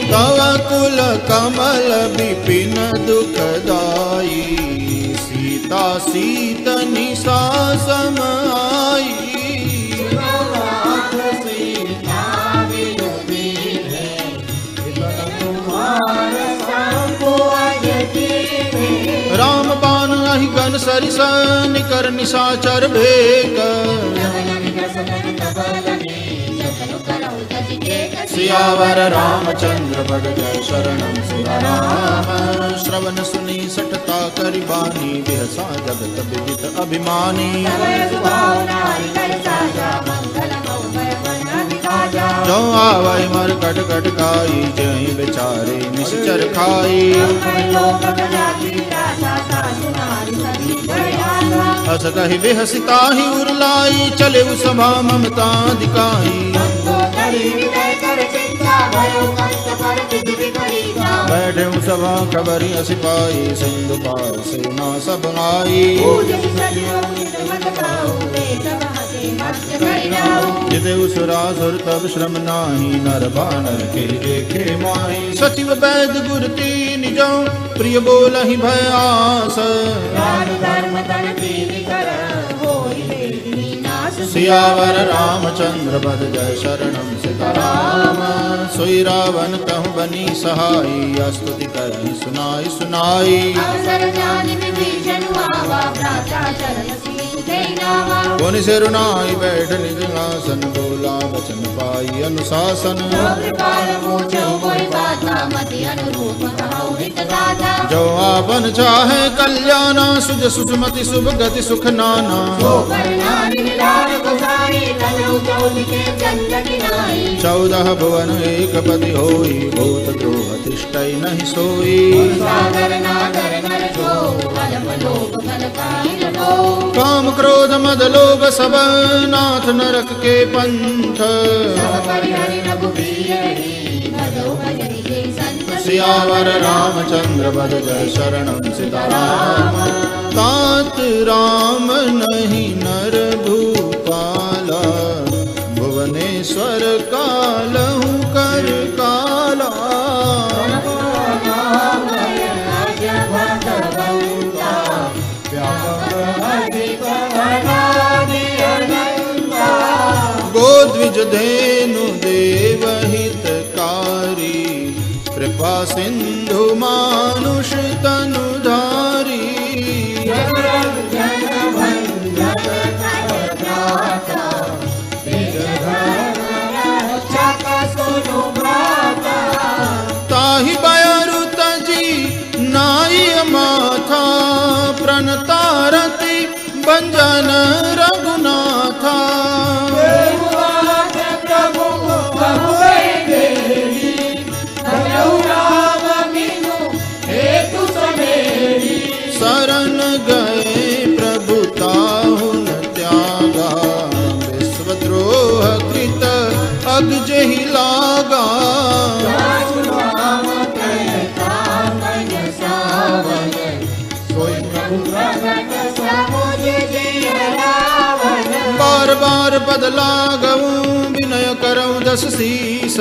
तव कुल कमल विपिन दुखदाई, सीता सीतनि सा सम आई। राम बाण अहि गन सरिस, निकर निशाचर भेक। सियावर रामचंद्र पद जय शरणम सियाराम। श्रवण सुनी सटता करि बानी, बिहसा जगत विदित अभिमानी। जो आवै मर कट कट खाई, जय बेचारे निश्चर खाई। हस कहि बेहसिता ही उरलाई, चले सभा ममता दिखाई। बैठे सभा खबरी सिपाही, सिंधु पार सेना सब आई। जिते सुरासुर तब श्रम नाही, नर बानर के देखे माही। सचिव वैद गुर तीन जो, प्रिय बोलहि भय आस। सियावर रामचंद्र पद जय शरणम सीताराम। सोई रावण कहु बनी सहाई, स्तुति करहि सुनाई सुनाई। पुनि सिरुनाई बैठ निज आसन, बोला वचन पाई अनुशासन। जो आपन चाहे कल्याणा, सुज सुषमति शुभ गति सुख नाना। चौदह भुवन एक पति होई, भूत द्रोह तिष्ठै नहीं सोई। काम क्रोध मद लोभ सब, नाथ नरक के पंथ। सियावर रामचंद्र पद जय शरणम सीताराम। तात राम नहीं नर भूपाला, भुवनेश्वर कालहु कर काला। गोद्विज धेनु देव हितकारी, कृपा सिंधु मानुष तनुधारी। ताहि बयरु तजी नाई माथा, प्रणतारति बंजन रघुनाथा। शरण गए प्रभु ताहु न त्यागा, विश्वद्रोह कृत अग जहि लागा। बार बार बदला गऊं, विनय करऊं दस शीस।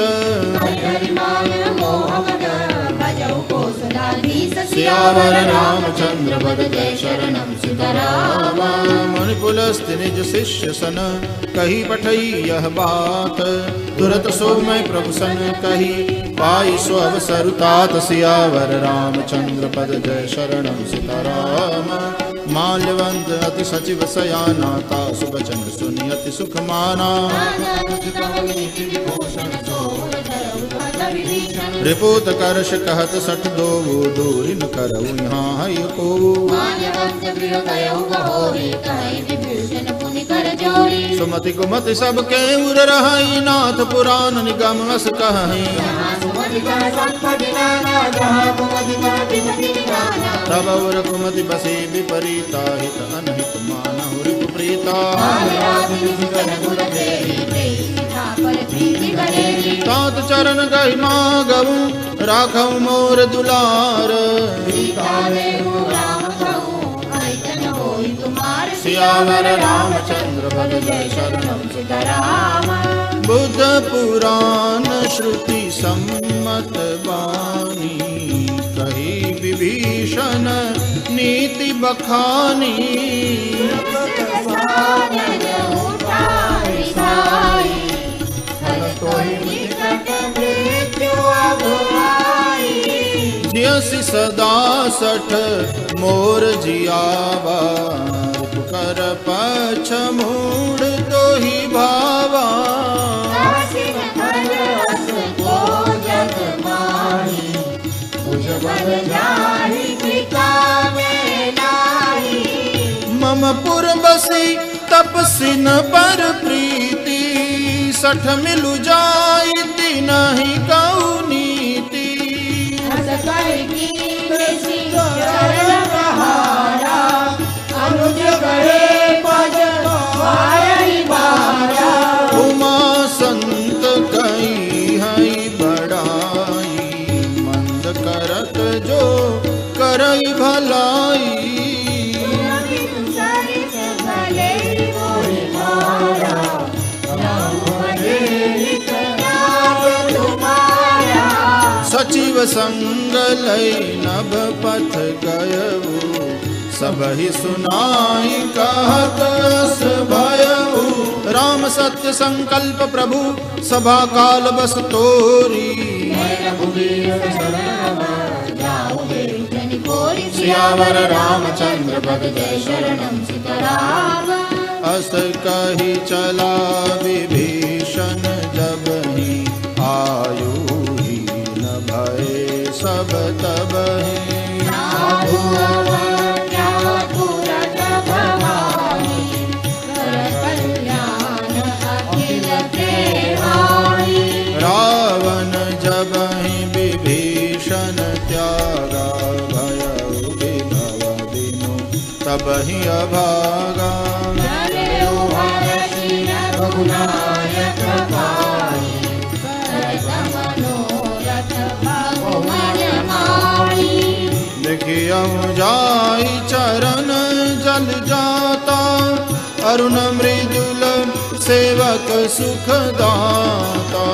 सियावर रामचंद्र पद जय शरणम सीताराम। मुनिपुलस्त्य निज शिष्य सन कही पठई यह बात, तुरत सो मैं प्रभु सन कही पाई सो अवसर तात। सियावर रामचंद्र पद जय शरणम सीताराम। माल्यवंत अति सचिव सयाना, तासु बचन सुनि अति सुख माना। रिपुत करश कहत सठ दोवो, दूरी न करऊ यहाँ है को। सुमति कुमति सब के उर रहाई, नाथ पुराण निगम अस कहीं। तब उर कुमति बसे विपरीता, हित अनहित मानहु रिपुप्रीता। तात चरण गहि मागऊ, राखऊ मोर दुलार। सियावर रामचंद्र पद जय शरणम सीताराम। बुद्ध पुराण श्रुति सम्मत बानी, कही विभीषण नीति बखानी। जियसि सदा सठ मोर जियावा, कर पछ मूड़ तो ही भावा। मम पुर बसी तपसिन पर प्रीति, सठ मिलु जाई नहीं कऊ नीति। उमा संत कई हई बड़ाई, मंद करत जो करई भलाई। सचिव संग लई नभ पथ गयऊ, सबहि सुनाई कहत अस भयऊ। राम सत्य संकल्प प्रभु सभा काल बस तोरी। सियावर रामचंद्र पद जय शरणम सीताराम। अस कही चला विभीषण जब ही, आयु ही न भय सब तब ही। रावण जब ही विभीषण त्यागा, भयउ विभव बिनु तब ही अभागा। देखियऊ जाई चरण जल जाता, अरुण मृदुल सेवक सुख दाता।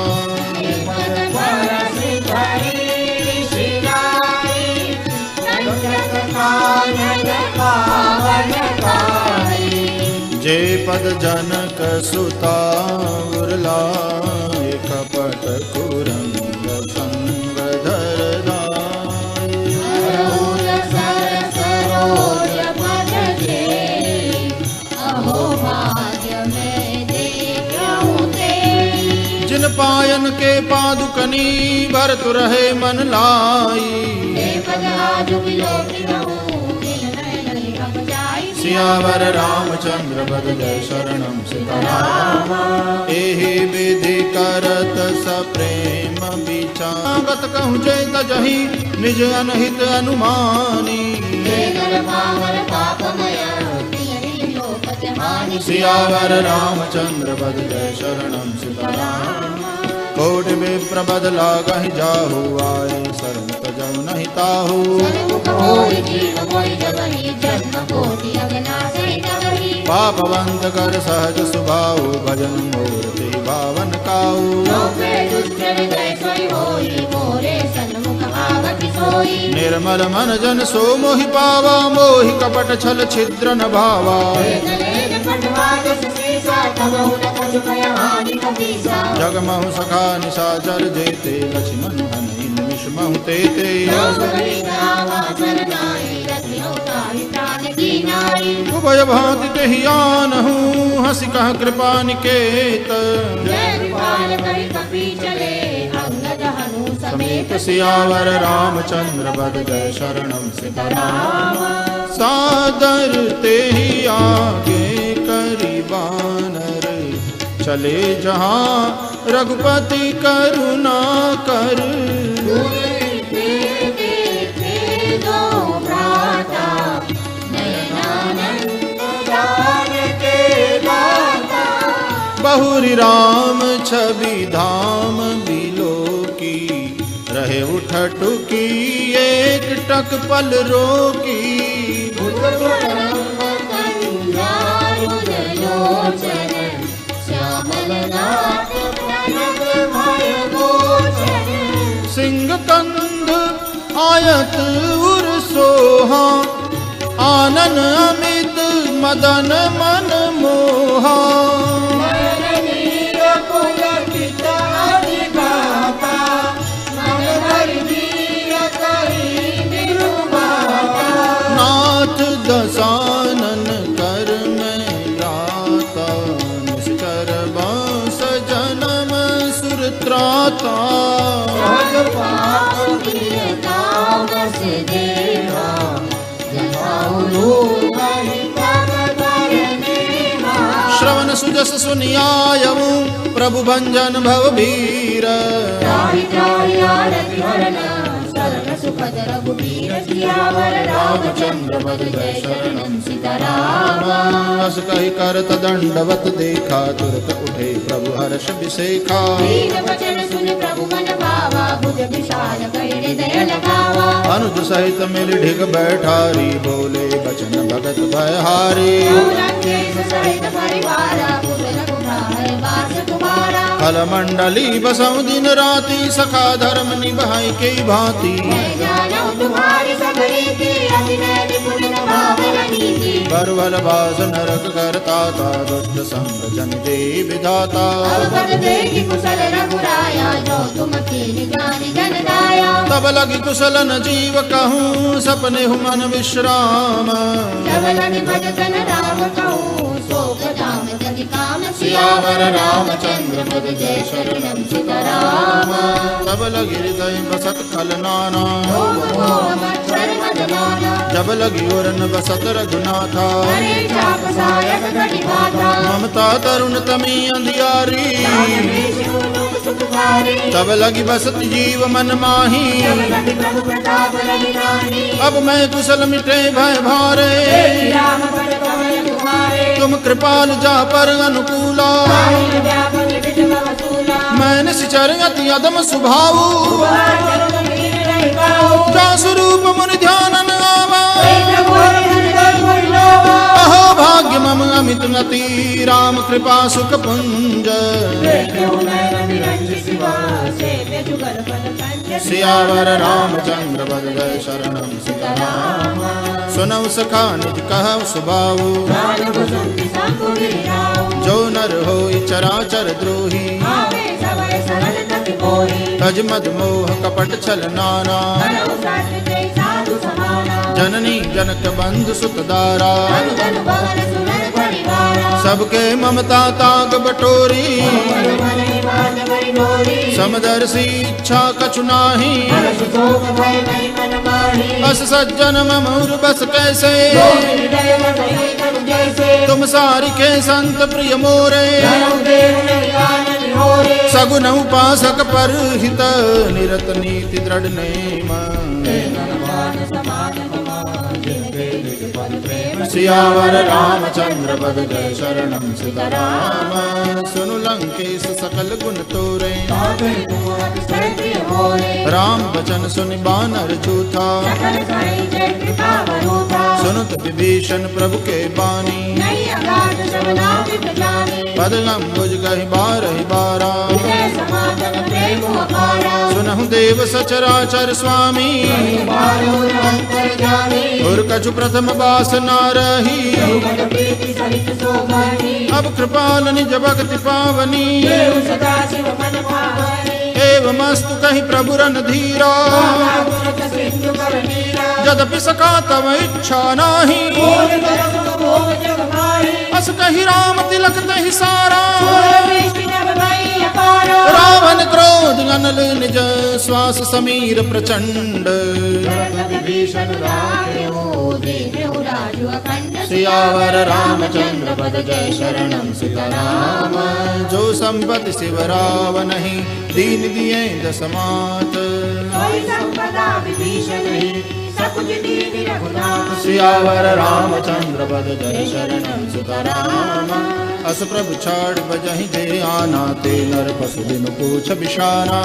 जे पद जनक सुता उरलाए, कपट कुरंग संग धरदा। जिन पायन के पादुकनी, भरत रहे मन लाई। सियावर रामचंद्र पद जय शरणम सीताराम। एहि विधि करत सप्रेम विचारत, कहूँ जय तजहि निज अनहित अनुमानी। सियावर रामचंद्र पद जय शरणम सीताराम। कोटि विप्र बदला गहि जाहु, आए शरण तजौ नहीं ताहु। पापवंत कर सहज सुभाऊ, भजन मूर्ति भावन काऊ। निर्मल मन जन सो मोहि पावा, मोहि कपट छल छिद्र न भावा। जगमहु सखा निशाचर जेते, लक्ष्मण हनि निमिष महु तेते। उभय भांति तेहि आनहु, हंसि कह कृपा निकेत। समेत सियावर रामचंद्र बद जय शरणम सीताराम। सादर तेहि आगे करि बानर, चले जहाँ रघुपति करुणा कर। बहुरी राम छवि धाम बिलो की, रहे उठटुकी एक टक पल रोकी। सिंह कंध आयत उर सोहा, आनन अमित मदन मन मोहा। नाथ दसानन कर में राता, निश्चर बांस जन्म सुर त्राता। श्रवण सुजस सुनियायऊ, प्रभु भंजन भव भीर। रामचंद्र बद जय शरणम सीताराम। हस कहि करत दंडवत देखा, तुरत उठे प्रभु हर्ष विसेखा। अनुज सहित मिल ढिग बैठारी, बोले बचन भगत भयहारी। फल मंडली बसऊ दिन राति, सखा धर्म निभाई के भांति। बरवल बास नरक करता था, दुष्ट संग जन दे विधाता। तब लगी कुशल न जीव कहूँ, सपने हु मन विश्राम। सियावर रामचंद्र पद जय शरणम सीताराम। तब लगी हृदय बसत खल नाना, जब लगी उरन बसत रघुनाथा। ममता तरुण तमी अंधियारी, तब लगी बसत जीव मन माही। अब मैं कुशल मिटे भय भारे, तुम कृपाल जा पर अनुकूला। मैंने सिचर अति अदम सुभाऊ, जा स्वरूप मुनि ध्यानन आवा। अहो भाग्य मम अमित नति, राम कृपा सुख पुंज। सियावर रामचंद्र बद जय शरणम सीताराम। सुनौ सखा निज कहु सुभाऊ, जो नर होई चराचर द्रोही। तज मद मोह कपट छल नाना, जननी जनक बंधु सुत दारा। सबके ममता ताग बटोरी, समदर्शी इच्छा कछु नाही। अस सज्जन ममूर बस कैसे, तुम सारि के संत प्रिय मोरे। सगुन उपासक पर हित, निरत नीति दृढ़ नेम। सियावर रामचंद्र पद जय शरणम सीताराम। सुनु लंकेश सकल गुण तोरे, मोरे राम बचन सुनि बानर जूथा सकल साई जय कृपा बरूथा सुनुत विभीषण प्रभु के बानी नहीं अगाध सबला विपजानी पद अम्बुज गहि बारहि बारा विजय समागम प्रेम अपारा सुनहु देव सचराचर स्वामी बारूद अंतर जानी और कछु प्रथम बास न रही पद प्रीति सहित शोभनी अब कृपाल निज भक्ति पावनी देव सदा शिव मन पावनी एवमस्तु कहि प्रभु रन धीरा गुरत सिंधु कर नीरा यद्यपि सका तव इच्छा नाही भोग तरस भोग जग माही अस कहि राम तिलक तहि सारा दृष्टि नभ भई अपारा रावण क्रोध अनल निज श्वास समीर प्रचंड विभीषण राखेऊ देहु राजु अखंड सियावर रामचंद्र पद जय शरणम सीताराम जो संपत्ति शिव रावणहि दीन दिए दसमात कोई संपदा विभीषण ही सकुच दीन रघुनाथ सियावर रामचंद्र पद जय शरणम सीताराम अस प्रभु छाड़ बजहि जे आना ते नर पशु बिनु पूछ बिशाना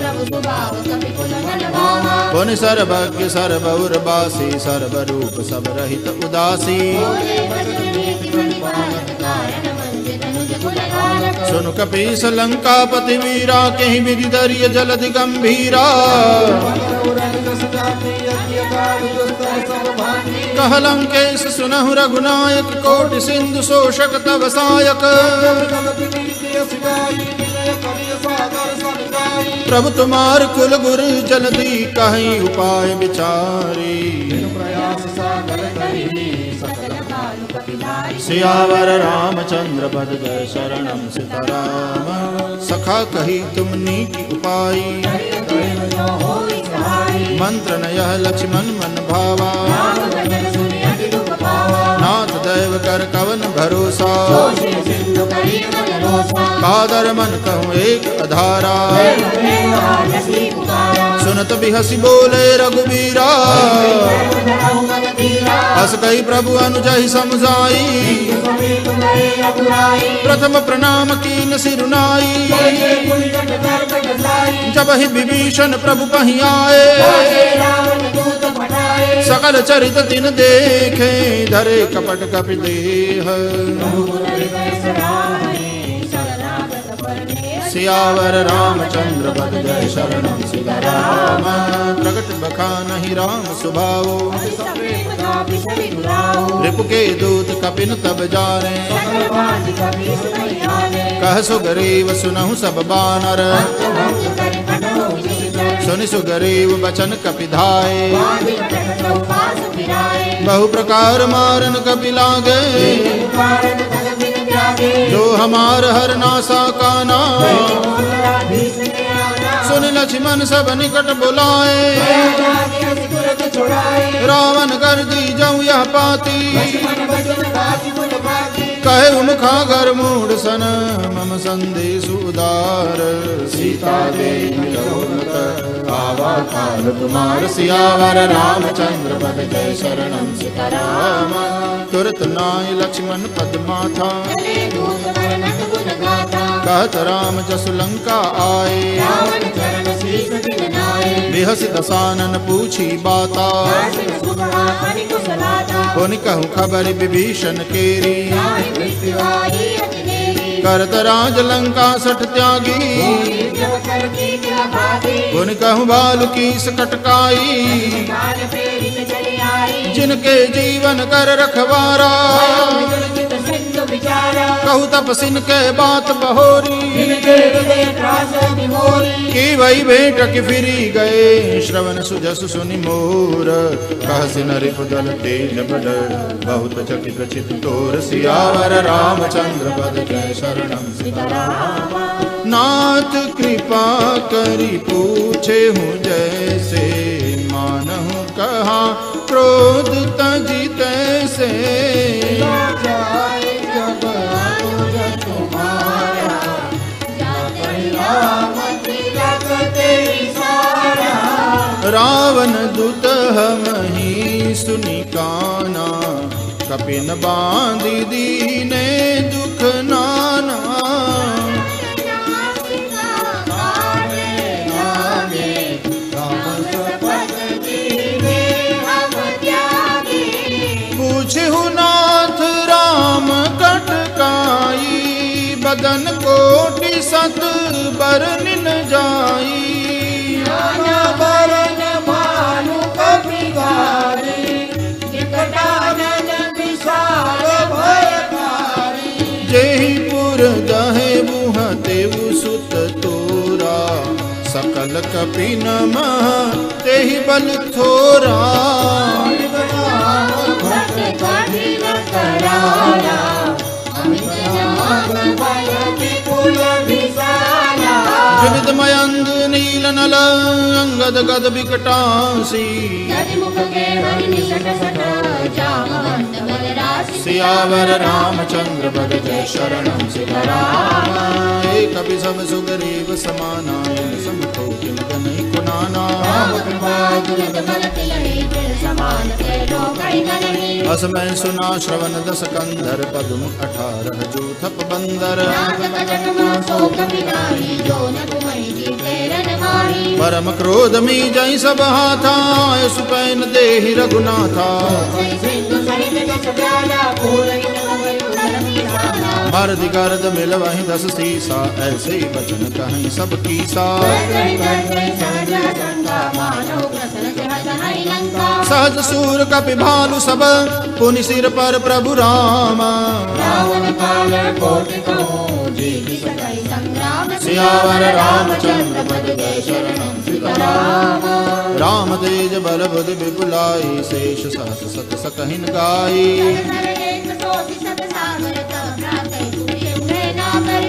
प्रभु सुभाव कपि कुल मन भावा पुन सर्वज्ञ सर्वउर्वासी सर्वरूप सब रहित उदासी बोले बचन नीति परिपालक कारण मंजित अनुज कुल घालक सुनु कपीस लंकापति वीरा कहीं विधि दरिय जलधि गंभीरा कह लंकेश सुनहु रघुनायक कोटि सिंधु शोषक तव सायक प्रभु तुम्हार कुल गुरु जल्दी कहीं उपाय विचारी सियावर रामचंद्र पद जय शरणम सीताराम सखा कही तुमनी की उपाय मंत्र न यह लक्ष्मण मन भावा नाथ दैव कर कवन भरोसा कादर मन कहूँ एक अधारा सुनत बिहसी बोले रघुबीरा हस कही प्रभु अनुजहि समझाई प्रथम प्रणाम कीन सिरुनाई जब ही विभीषण प्रभु पही आए सकल चरित दिन देखे धरे कपट कपि देह सियावर रामचंद्र पद जय शरणम सीताराम प्रगट बखानहि राम सुभाओ रिपु के दूत कपिन तब जाने कह सुग्रीव सुनहु सब बानर सुनि सुग्रीव बचन कपि धाये बहु प्रकार मारन कपि लागे जो हमार हर नासा काना सुन लक्ष्मण सब निकट बुलाए रावण कर दी जाऊं यह पाती कहे मुखागर मूढ़ सन मम संदेश उदार सीता देवी आवा काल तुम्हार सियावर रामचंद्र पद जय शरणम सीताराम तुरत नाय लक्ष्मण पद माथा कहत राम जसु लंका आए बिहसी दसानन पूछी बाता पुनि कहूँ खबर विभीषण केरी करत राज लंका सठ त्यागी पुनि कहूँ बालु की सकटकाई जिनके जीवन कर रखवारा कहू तपसिन के बात बहोरी की वही भेंट की फिरी गए श्रवण सुजस सुनि मोर कहसिन रिपुदल तेज बल बहुत चकित चित तोर सियावर रामचंद्र पद जय शरणम सीताराम नाथ कृपा करी पूछे हूँ जैसे मानहु कहा क्रोध तजी तैसे रावण दुत हमहि सुनि काना कपिन बांधि दीने दुख नाना करनिन जाई। नाना बरन भानु कपिगारी, जटानन विशाल भयकारी। जेहि पुर दहे बुह तेउ सुत तोरा, सकल कपि नमः तेहि बल थोरा। भक्त कठिन करारा, अमित नाम भय विपुल विशाला। विविध मयंग नील नल अंगद गद विकटासी। गजमुख के हरि निषट सट, जामवंत बलराशि। सियावर रामचंद्र पद जय शरणम सिद्धराम। एक कपि सब सुग्रीव समाना, समको किन गनहि कुनाना। असमय सुना श्रवण दस कंधर, पदुम 18 जूथप बंदर। परम क्रोध मी जय सब हाथा, सुपैन देहि रघुनाथा। भरति गर्द मिलवहि 10 सीसा, ऐसे बचन कहीं सब कीसा। सहज सूर कपि भालु सब, पुनि सिर पर प्रभु राम। सियावर रामचंद्र पद जय शरणम सीताराम। राम तेज बल बुद्धि विपुलाई, शेष सहस सत सकहिन गाई।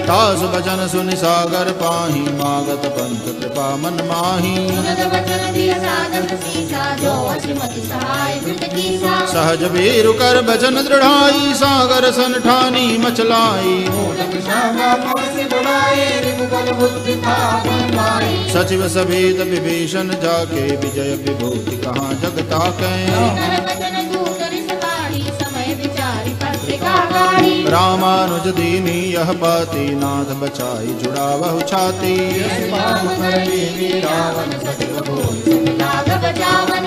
तास बचन सुनि सागर पाही, मागत पंथ कृपा मन माही। सहज वीरु कर बचन दृढ़ाई, सागर सन ठानी मचलाई। सचिव सभेद विभीषण जाके, विजय विभूति कहाँ जग ताकै। रामानुज दीनी यह बाती, नाथ बचाई जुड़ावहु छाती।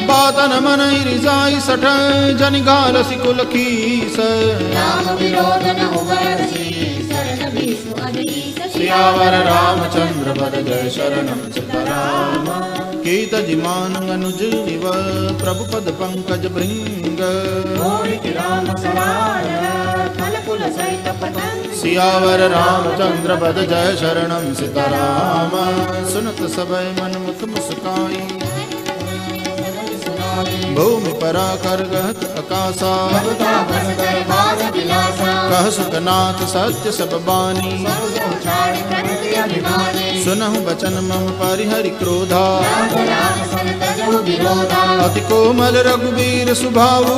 बातन मन रिजाई सठ, जनि गाल सिकुल खीस। सियावर रामचंद्र पद जय शरणम सीताराम। कीत जिमान अनुज निव, प्रभु पद पंकज भृंग। सियावर रामचंद्र पद जय शरणम सीताराम। सुनत सबय मन मुख मुस्काई, भूमि परा कर गहत अकासा। कह सुखनाथ सत्य सब बानी, सुनहु बचन मम परिहरि क्रोधा। अति कोमल रघुवीर सुभाऊ,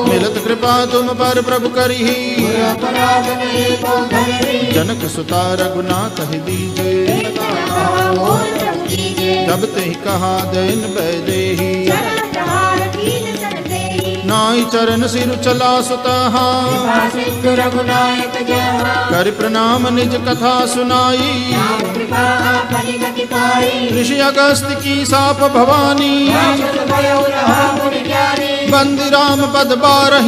मिलत कृपा तुम पर प्रभु करिहि। जनक सुता रघुनाथ ही दीजे, तब ते कहा दैन बैदेही। नाई चरण सिर चला सुतहा, कर प्रणाम निज कथा सुनाई। ऋषि अगस्त्य की साप भवानी, बंदी राम पद 12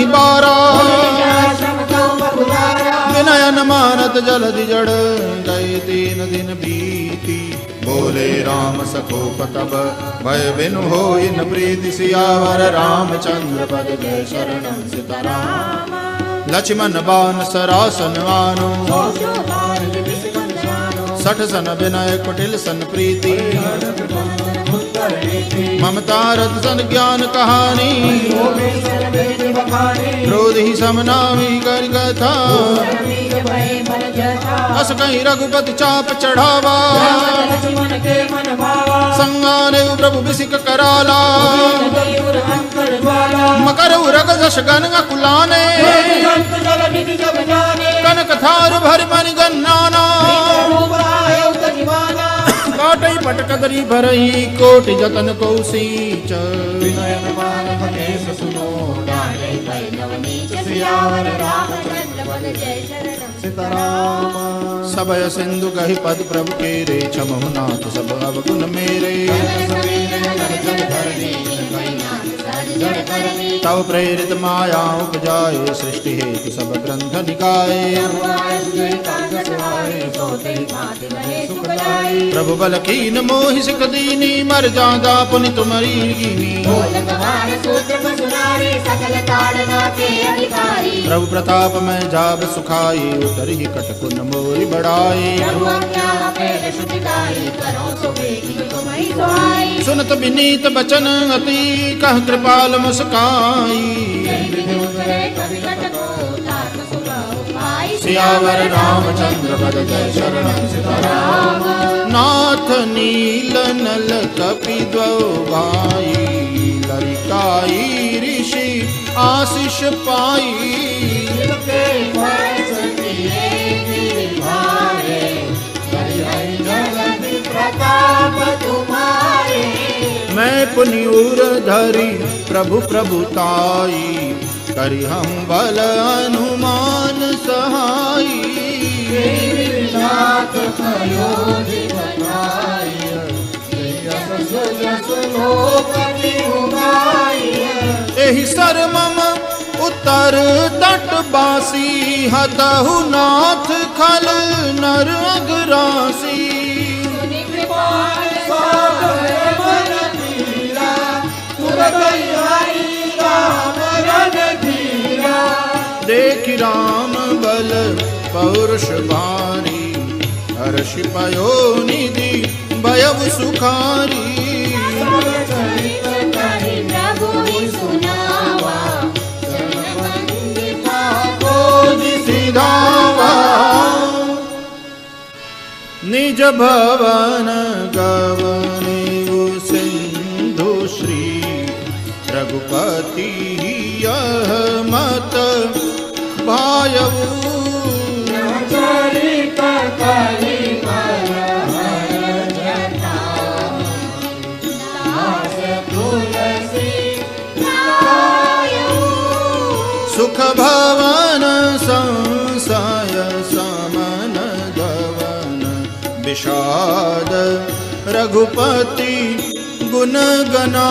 विनयन मानत जलधि जड़, गए 3 दिन बीती। बोले राम सकोप तब, भय बिनु होई न प्रीति। सियावर रामचंद्र पद जय शरणम सीताराम। लक्ष्मण बान सरासन मानो, 60 सन विनय कुटिल सन प्रीति। ममता रथ सन ज्ञान कहानी, क्रोध ही समनामी कर कथा। अस कहीं रघुपति चाप चढ़ावा, संगाने प्रभु बिसिक कराला। मकर उरग जश गन कुलाने, कनक थार भर मन गन्नाना। काटई पटकदरी भरही, कोटि जतन को सींच। सबय सिंधु कहि पद प्रभु के रे, छमहु नाथ सब अवगुण मेरे। पद जड़ करनी तव प्रेरित माया उपजाए सृष्टि हेतु सब ग्रंथ निकाय प्रभु बल कीन मोहि सिख दीनी मर जादा पुनि तुम्हारी कीनी प्रभु प्रताप में जाब सुखाई उतर ही कटकुन मोरी बढ़ाई सुनत विनीत बचन अति कह कृपाल मुस्काई सियावर रामचंद्र पद जय शरणम सीताराम नाथ नील नल कपि द्वौ भाई लरिकाई ऋषि आशीष पाई प्रताप तुम्हारे मैं पुनिउर धरी प्रभु प्रभुताई करि हम बल हनुमान सहाई एहि सर मम उत्तर तट बासी हतहु नाथ खल नर अगरासी देखि राम बल पौरुष भारी हर्षि पयो निधि भयउ सुखारी निज भवन गवनेउ सिंधु श्री रघुपति यह मत भायऊ सुख भवन संशय समन गवन विषाद रघुपति गुण गना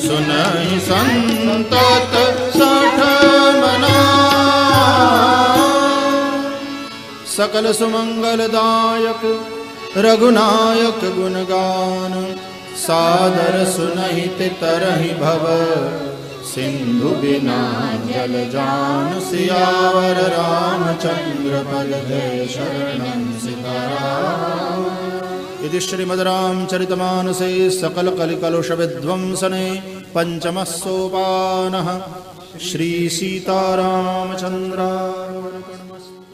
सुनहि संतत सठ मना सकल सुमंगलदायक रघुनायक गुणगान सादर सुनहि तरहि भव सिंधु बिना जल जान सियावर रामचंद्र पद जय शरणम सीताराम इति श्रीमद्रामचरितमानसे सकल कलिकलुष विध्वंसने पंचमः सोपानः श्री सीतारामचंद्रार्पणमस्तु।